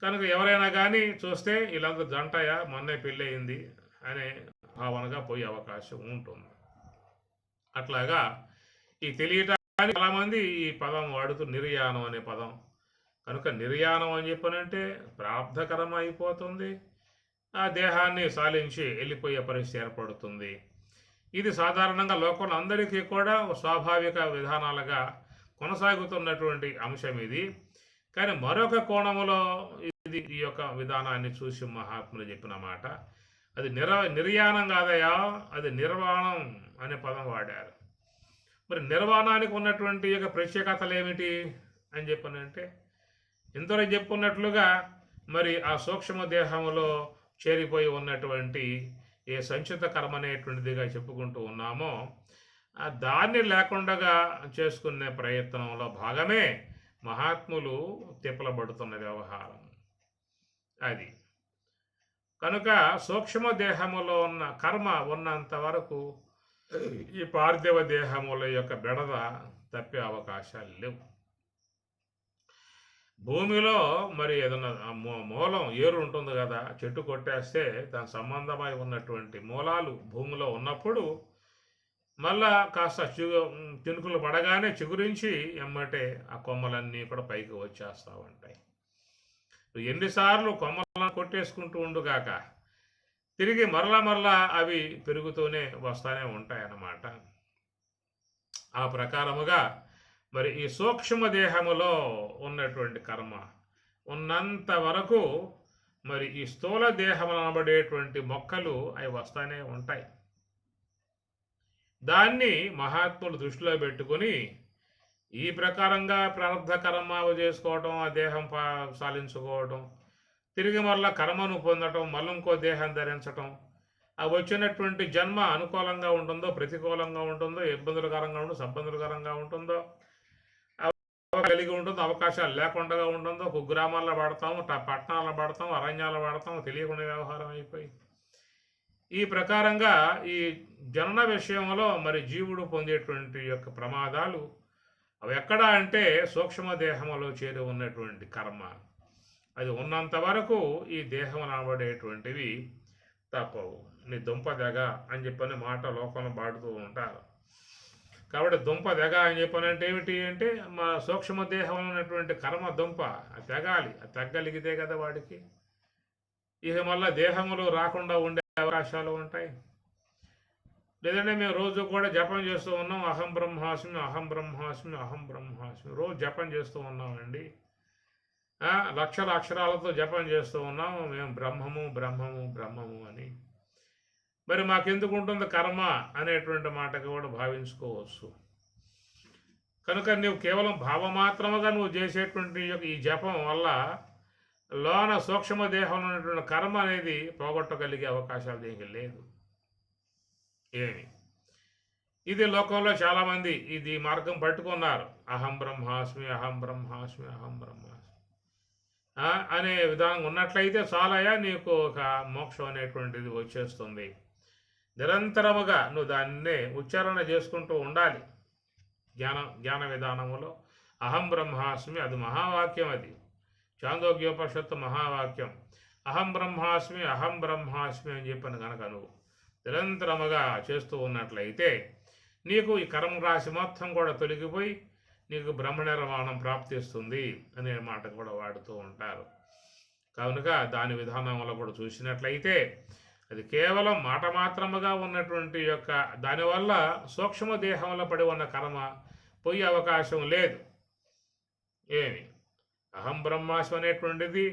కనుక ఎవరైనా కానీ చూస్తే వీళ్ళందరూ జంటయా మొన్నే పెళ్ళి అయింది అనే భావనగా పోయే అవకాశం ఉంటుంది. అట్లాగా ఈ తెలియటానికి చాలామంది ఈ పదం వాడుతూ నిర్యాణం అనే పదం. కనుక నిర్యాణం అని చెప్పనంటే ప్రారంధకరం అయిపోతుంది, ఆ దేహాన్ని సాలించి వెళ్ళిపోయే పరిస్థితి ఏర్పడుతుంది. ఇది సాధారణంగా లోకంలో అందరికీ కూడా స్వాభావిక విధానాలుగా కొనసాగుతున్నటువంటి అంశం ఇది. కానీ మరొక కోణంలో ఇది ఈ యొక్క విధానాన్ని చూసి మహాత్ములు చెప్పిన మాట, అది నిర్యాణం కాదయా, అది నిర్వాణం అనే పదం వాడారు. మరి నిర్వాణానికి ఉన్నటువంటి యొక్క ప్రత్యేకతలు ఏమిటి అని చెప్పనంటే ఇంతలో చెప్పుకున్నట్లుగా మరి ఆ సూక్ష్మ దేహంలో చేరిపోయి ఉన్నటువంటి ఏ సంచిత కర్మ అనేటువంటిదిగా చెప్పుకుంటూ ఉన్నామో దాన్ని లేకుండా చేసుకునే ప్రయత్నంలో భాగమే మహాత్ములు తిప్పలబడుతున్న వ్యవహారం అది. కనుక సూక్ష్మ దేహములో ఉన్న కర్మ ఉన్నంత వరకు ఈ పార్థివ దేహముల యొక్క బెడద తప్పే అవకాశాలు లేవు. భూమిలో మరి ఏదన్నా మూలం ఏరు ఉంటుంది కదా, చెట్టు కొట్టేస్తే దాని సంబంధమై ఉన్నటువంటి మూలాలు భూమిలో ఉన్నప్పుడు మళ్ళా కాస్త చినుకులు పడగానే చిగురించి ఎమ్మటే ఆ కొమ్మలన్నీ కూడా పైకి వచ్చేస్తూ ఉంటాయి. ఎన్నిసార్లు కొమ్మలను కొట్టేసుకుంటూ ఉండుగాక తిరిగి మరలా అవి పెరుగుతూనే వస్తూనే ఉంటాయన్నమాట. ఆ ప్రకారముగా మరి ఈ సూక్ష్మ దేహములో ఉన్నటువంటి కర్మ ఉన్నంత వరకు మరి ఈ స్థూల దేహములు అనబడేటువంటి మొక్కలు అవి వస్తూనే ఉంటాయి. దాన్ని మహాత్ములు దృష్టిలో పెట్టుకొని ఈ ప్రకారంగా ప్రారంధ కర్మ చేసుకోవటం, ఆ దేహం సాలించుకోవటం, తిరిగి మళ్ళా కర్మను పొందటం, మళ్ళీ ఇంకో దేహం ధరించటం, ఆ వచ్చినటువంటి జన్మ అనుకూలంగా ఉంటుందో ప్రతికూలంగా ఉంటుందో, ఇబ్బందులకరంగా ఉంటుందో సబ్బందులకరంగా ఉంటుందో, కలిగి ఉంటుందో అవకాశాలు లేకుండా ఉంటుందో, కుగ్రామాల్లో పడతాము, పట్టణాల్లో పడతాం, అరణ్యాల్లో పడతాం, తెలియకుండా వ్యవహారం అయిపోయి ఈ ప్రకారంగా ఈ జనన విషయంలో మరి జీవుడు పొందేటువంటి యొక్క ప్రమాదాలు అవి ఎక్కడ అంటే సూక్ష్మ దేహంలో చేరి ఉన్నటువంటి కర్మ అది ఉన్నంత వరకు ఈ దేహం అనబడేటువంటివి తప్పవు. నీ దుంప దెగ అని చెప్పని మాట లోకంలో పాడుతూ ఉంటారు. కాబట్టి దుంప దెగ అని చెప్పనంటే ఏమిటి అంటే మా సూక్ష్మ దేహం ఉన్నటువంటి కర్మ దుంప తెగాలి. తెగ్గలిగితే కదా వాడికి ఇక మళ్ళీ దేహములు రాకుండా ఉండే అవకాశాలు ఉంటాయి. లేదంటే మేము రోజు కూడా జపం చేస్తూ ఉన్నాం, అహం బ్రహ్మాస్మి అహం బ్రహ్మాస్మి అహం బ్రహ్మాస్మి రోజు జపం చేస్తూ ఉన్నామండి. లక్షల అక్షరాలతో జపం చేస్తూ ఉన్నాము మేము బ్రహ్మము బ్రహ్మము బ్రహ్మము అని. మరి మాకెందుకు ఉంటుంది కర్మ అనేటువంటి మాటకి కూడా భావించుకోవచ్చు. కనుక నువ్వు కేవలం భావమాత్రముగా నువ్వు చేసేటువంటి ఈ జపం వల్ల లోన సూక్ష్మ దేహంలో ఉన్నటువంటి కర్మ అనేది పోగొట్టగలిగే అవకాశాలు దీనికి లేదు. ఏమి ఇది లోకంలో చాలామంది ఇది మార్గం పట్టుకున్నారు. అహం బ్రహ్మాస్మి అహం బ్రహ్మాస్మి అహం బ్రహ్మాస్మి అనే విధానం ఉన్నట్లయితే చాలయా నీకు ఒక మోక్షం అనేటువంటిది వచ్చేస్తుంది. నిరంతరముగా నువ్వు దాన్నే ఉచ్చారణ చేసుకుంటూ ఉండాలి. జ్ఞాన విధానములో అహం బ్రహ్మాస్మి అది మహావాక్యం, అది చాందోగ్యోపనిషత్తు మహావాక్యం. అహం బ్రహ్మాస్మి అని చెప్పని కనుక నువ్వు నిరంతరముగా చేస్తూ ఉన్నట్లయితే నీకు ఈ కర్మరాశి మొత్తం కూడా తొలగిపోయి నీకు బ్రహ్మ నిర్వాణం ప్రాప్తిస్తుంది అనే మాట కూడా వాడుతూ ఉంటారు. కనుక దాని విధానంలో కూడా చూసినట్లయితే అది కేవలం మాట మాత్రముగా ఉన్నటువంటి యొక్క దానివల్ల సూక్ష్మ దేహంలో పడి ఉన్న కర్మ పోయే అవకాశం లేదు. ఏమి అహం బ్రహ్మాస్మి అనేటువంటిది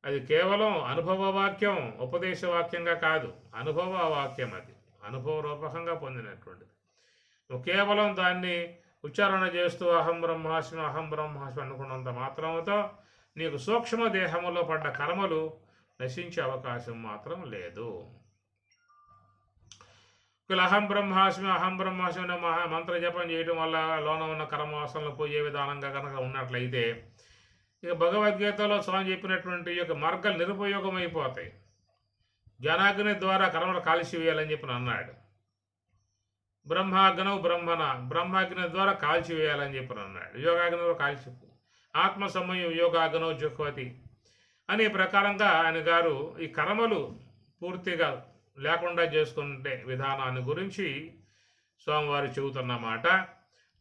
అది కేవలం అనుభవ వాక్యం, ఉపదేశ వాక్యంగా కాదు, అనుభవ వాక్యం. అది అనుభవ రూపకంగా పొందినటువంటిది. నువ్వు కేవలం దాన్ని ఉచ్చారణ చేస్తూ అహం బ్రహ్మాస్మి అనుకున్నంత మాత్రముతో నీకు సూక్ష్మ దేహములో పడ్డ కర్మలు నశించే అవకాశం మాత్రం లేదు. అహం బ్రహ్మాస్మి అనే మంత్ర జపం చేయడం వల్ల లోన ఉన్న కర్మవాసనలు పోయే విధానంగా కనుక ఉన్నట్లయితే ఇక భగవద్గీతలో స్వామి చెప్పినటువంటి యొక్క మార్గాలు నిరుపయోగం అయిపోతాయి. జ్ఞానాగ్ని ద్వారా కర్మలు కాల్చివేయాలని చెప్పి అన్నాడు. బ్రహ్మాగ్ని ద్వారా కాల్చివేయాలని చెప్పి అన్నాడు. యోగాగ్నిలో ఆత్మ సమయం యోగాగ్నో జుహ్వతి అనే ప్రకారంగా ఆయన గారు ఈ కర్మలు పూర్తిగా లేకుండా చేసుకుంటే విధానాన్ని గురించి స్వామివారు చెబుతున్నమాట.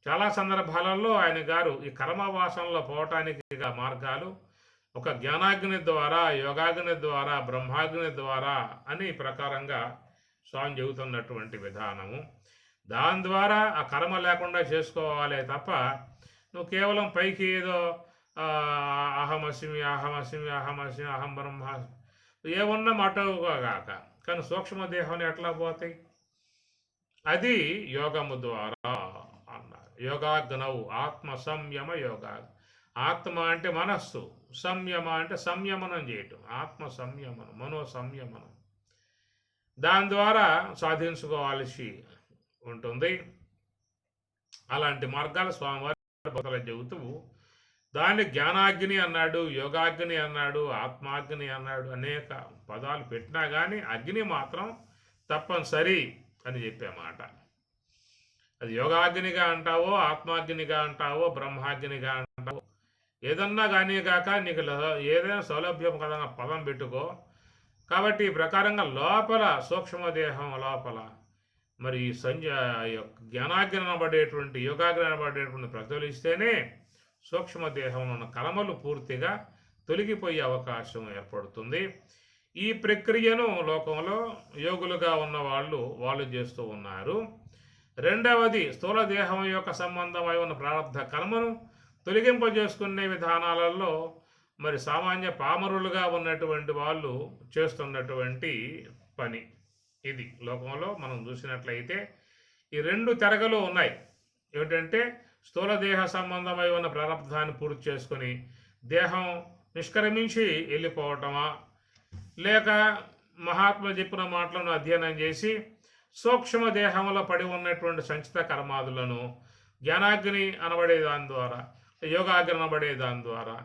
చాలా సందర్భాలలో ఆయన గారు ఈ కర్మవాసనలో పోవటానికి మార్గాలు ఒక జ్ఞానాగ్ని ద్వారా, యోగాగ్ని ద్వారా, బ్రహ్మాగ్ని ద్వారా అని ప్రకారంగా స్వామి చెబుతున్నటువంటి విధానము. దాని ద్వారా ఆ కర్మ లేకుండా చేసుకోవాలే తప్ప నువ్వు కేవలం పైకి ఏదో అహమస్మి అహం బ్రహ్మాస్మి ఏమన్నా మటవుగాక కానీ సూక్ష్మదేహాన్ని ఎట్లా పోతాయి? అది యోగము ద్వారా అన్నారు. యోగాగ్నౌ ఆత్మ సంయమ యోగా ఆత్మ అంటే మనస్సు, సంయమ అంటే సంయమనం చేయటం, ఆత్మ సంయమనం, మనో సంయమనం. దాని ద్వారా సాధించుకోవాల్సి ఉంటుంది. అలాంటి మార్గాలు స్వామివారి భక్తులకు చెబుతూ దాన్ని జ్ఞానాగ్ని అన్నాడు, యోగాగ్ని అన్నాడు, ఆత్మాగ్ని అన్నాడు, అనేక పదాలు పెట్టినా కానీ అగ్ని మాత్రం తప్పనిసరి అని చెప్పామాట. అది యోగాగ్నిగా అంటావో, ఆత్మాగ్నిగా అంటావో, బ్రహ్మాగ్నిగా అంటావో, ఏదన్నా కానీ కాక నీకు ఏదైనా సౌలభ్యం కదా పదం పెట్టుకో. కాబట్టి ఈ ప్రకారంగా లోపల సూక్ష్మదేహం లోపల మరి జ్ఞానాగ్ని అనబడేటువంటి యోగాగ్ని అనబడేటువంటి ప్రజ్వలిస్తేనే సూక్ష్మదేహంలో ఉన్న కలమలు పూర్తిగా తొలగిపోయే అవకాశం ఏర్పడుతుంది. ఈ ప్రక్రియను లోకంలో యోగులుగా ఉన్న వాళ్ళు చేస్తూ ఉన్నారు. రెండవది, స్థూల దేహం యొక్క సంబంధమై ఉన్న ప్రారంధ కర్మను తొలగింపజేసుకునే విధానాలలో మరి సామాన్య పామరులుగా ఉన్నటువంటి వాళ్ళు చేస్తున్నటువంటి పని ఇది. లోకంలో మనం చూసినట్లయితే ఈ రెండు తెరగలు ఉన్నాయి. ఏమిటంటే స్థూల దేహ సంబంధమై ఉన్న ప్రారంధాన్ని పూర్తి చేసుకుని దేహం నిష్క్రమించి వెళ్ళిపోవటమా, లేక మహాత్ములు చెప్పిన మాటలను అధ్యయనం చేసి సూక్ష్మ దేహంలో పడి ఉన్నటువంటి సంచిత కర్మాదులను జ్ఞానాగ్ని అనబడే దాని ద్వారా, యోగాగ్ని అనబడే దాని ద్వారా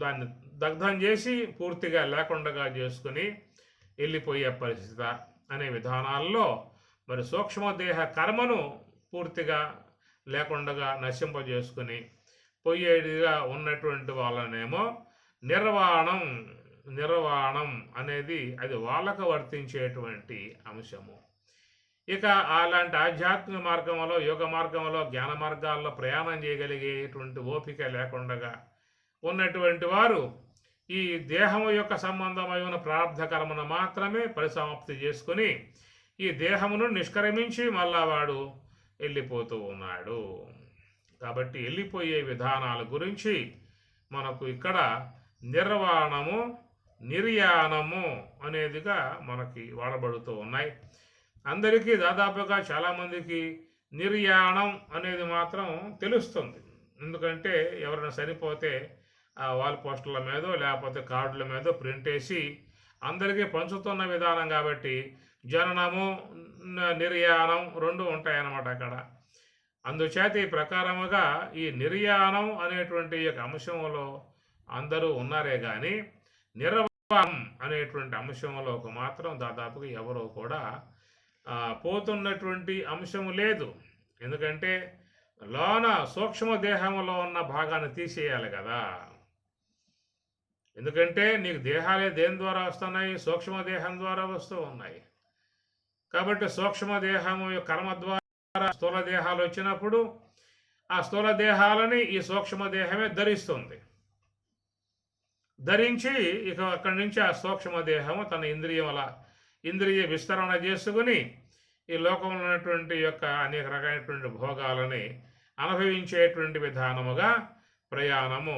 దాన్ని దగ్ధం చేసి పూర్తిగా లేకుండా చేసుకుని వెళ్ళిపోయే పరిస్థితి అనే విధానాల్లో మరి సూక్ష్మదేహ కర్మను పూర్తిగా లేకుండా నశింపజేసుకుని పోయేదిగా ఉన్నటువంటి వాళ్ళనేమో నిర్వాణం అనేది అది వాళ్ళకు వర్తించేటువంటి అంశము. ఇక అలాంటి ఆధ్యాత్మిక మార్గంలో, యోగ మార్గంలో, జ్ఞాన మార్గాల్లో ప్రయాణం చేయగలిగేటువంటి ఓపిక లేకుండా ఉన్నటువంటి వారు ఈ దేహము యొక్క సంబంధమై ఉన్న ప్రారంధ కర్మను మాత్రమే పరిసమాప్తి చేసుకుని ఈ దేహమును నిష్క్రమించి మళ్ళా వాడు వెళ్ళిపోతూ ఉన్నాడు. కాబట్టి వెళ్ళిపోయే విధానాల గురించి మనకు ఇక్కడ నిర్వాణము, నిర్యాణము అనేదిగా మనకి వాడబడుతూ ఉన్నాయి. అందరికీ దాదాపుగా చాలామందికి నిర్యాణం అనేది మాత్రం తెలుస్తుంది. ఎందుకంటే ఎవరైనా చనిపోతే వాల్ పోస్టర్ల మీదో లేకపోతే కార్డుల మీదో ప్రింట్ వేసి అందరికీ పంచుతున్న విధానం కాబట్టి జననము, నిర్యాణం రెండు ఉంటాయన్నమాట అక్కడ. అందుచేత ఈ ప్రకారముగా ఈ నిర్యాణం అనేటువంటి అంశంలో అందరూ ఉన్నారే కానీ నిర్వాణం అనేటువంటి అంశంలో మాత్రం దాదాపుగా ఎవరో కూడా పోతున్నటువంటి అంశం లేదు. ఎందుకంటే లోన సూక్ష్మదేహంలో ఉన్న భాగాన్ని తీసేయాలి కదా. ఎందుకంటే నీకు దేహాలే దేని ద్వారా వస్తున్నాయి? సూక్ష్మదేహం ద్వారా వస్తూ ఉన్నాయి. కాబట్టి సూక్ష్మదేహము కర్మ ద్వారా స్థూల దేహాలు వచ్చినప్పుడు ఆ స్థూల దేహాలని ఈ సూక్ష్మదేహమే ధరిస్తుంది. ధరించి ఇక అక్కడి నుంచి ఆ సూక్ష్మదేహము తన ఇంద్రియ విస్తరణ చేసుకుని ఈ లోకంలో ఉన్నటువంటి అనేక రకమైనటువంటి భోగాలని అనుభవించేటువంటి విధానముగా ప్రయాణము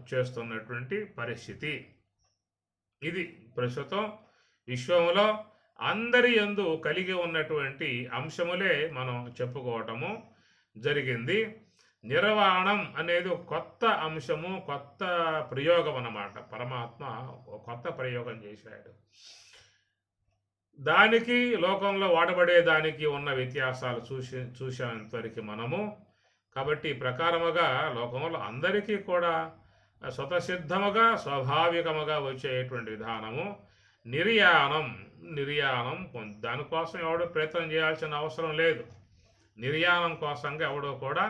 చేస్తున్నటువంటి పరిస్థితి ఇది. ప్రస్తుతం విశ్వంలో అందరి యందు కలిగి ఉన్నటువంటి అంశములే మనం చెప్పుకోవటము జరిగింది. నిర్వాణం అనేది ఒక కొత్త అంశము, కొత్త ప్రయోగం అన్నమాట. పరమాత్మ ఒక కొత్త ప్రయోగం చేశాడు. దానికి లోకంలో వాడబడే దానికి ఉన్న వ్యత్యాసాలు చూసేంతవరకు మనము. కాబట్టి ప్రకారముగా లోకంలో అందరికీ కూడా స్వతసిద్ధముగా స్వాభావికముగా వచ్చేటువంటి విధానము నిర్యాణం. దానికోసం ఎవడో ప్రయత్నం చేయాల్సిన అవసరం లేదు. నిర్యాణం కోసంగా ఎవడో కూడా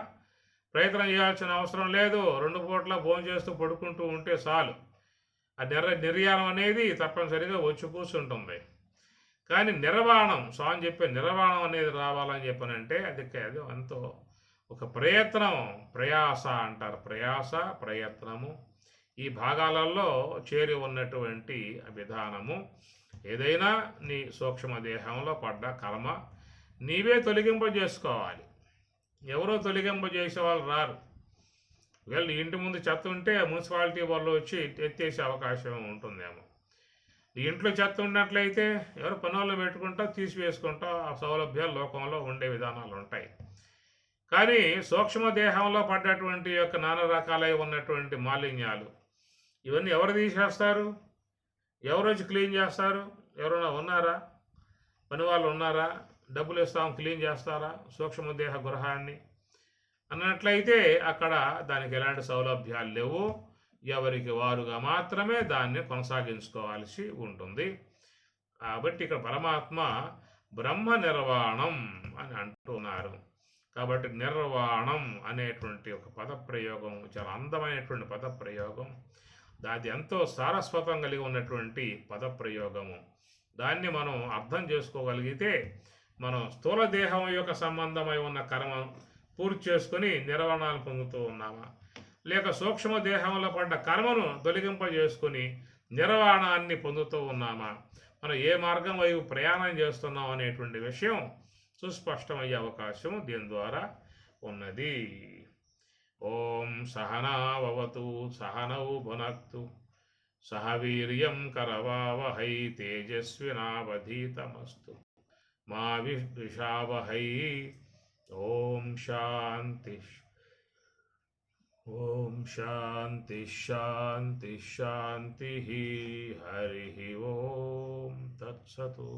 ప్రయత్నం చేయాల్సిన అవసరం లేదు. 2 పూట్ల భోజనం చేస్తూ పడుకుంటూ ఉంటే చాలు. ఆ నిర్యాణం అనేది తప్పనిసరిగా వచ్చి కూర్చుంటుంది. కానీ నిర్వాణం, స్వామి చెప్పే నిర్వాణం అనేది రావాలని చెప్పనంటే అది ఎంతో ఒక ప్రయాస అంటారు. ప్రయత్నము ఈ భాగాలలో చేరి ఉన్నటువంటి విధానము. ఏదైనా నీ సూక్ష్మదేహంలో పడ్డ కర్మ నీవే తొలగింపజేసుకోవాలి. ఎవరో తొలగింపజేసే వాళ్ళు రారు. ఒకవేళ నీ ఇంటి ముందు చెత్త ఉంటే మున్సిపాలిటీ వాళ్ళు వచ్చి ఎత్తేసే అవకాశం ఉంటుందేమో. నీ ఇంట్లో చెత్త ఉన్నట్లయితే ఎవరు పనులు పెట్టుకుంటావు, తీసివేసుకుంటావు. ఆ సౌలభ్యాలు లోకంలో ఉండే విధానాలు ఉంటాయి. కానీ సూక్ష్మదేహంలో పడ్డటువంటి యొక్క నానా రకాలై ఉన్నటువంటి మాలిన్యాలు ఇవన్నీ ఎవరు తీసేస్తారు? ఎవరు వచ్చి క్లీన్ చేస్తారు? ఎవరైనా ఉన్నారా? పని వాళ్ళు ఉన్నారా? డబ్బులు ఇస్తాం క్లీన్ చేస్తారా సూక్ష్మదేహ గృహాన్ని అన్నట్లయితే అక్కడ దానికి ఎలాంటి సౌలభ్యాలు లేవు. ఎవరికి వారుగా మాత్రమే దాన్ని కొనసాగించుకోవాల్సి ఉంటుంది. కాబట్టి ఇక్కడ పరమాత్మ బ్రహ్మ నిర్వాణం అని అంటున్నారు. కాబట్టి నిర్వాణం అనేటువంటి ఒక పదప్రయోగం చాలా అందమైనటువంటి పదప్రయోగం. దాది ఎంతో సారస్వతం కలిగి ఉన్నటువంటి పదప్రయోగము. దాన్ని మనం అర్థం చేసుకోగలిగితే మనం స్థూల దేహం యొక్క సంబంధమై ఉన్న కర్మ పూర్తి చేసుకొని నిర్వాణాలు పొందుతూ ఉన్నామా, లేక సూక్ష్మ దేహంలో పడ్డ కర్మను తొలగింపజేసుకొని నిర్వాణాన్ని పొందుతూ ఉన్నామా, మనం ఏ మార్గం వైపు ప్రయాణం చేస్తున్నాం అనేటువంటి విషయం సుస్పష్టమయ్యే అవకాశం దీని ద్వారా ఉన్నది. ఓం సహనావతు సహనౌ భునక్తు సహ వీర్యం కరవావహై తేజస్వినావధీతమస్తు మా విషావహై. ఓం శాంతి ఓం శాంతి శాంతి శాంతి. హరి ఓం తత్సతు.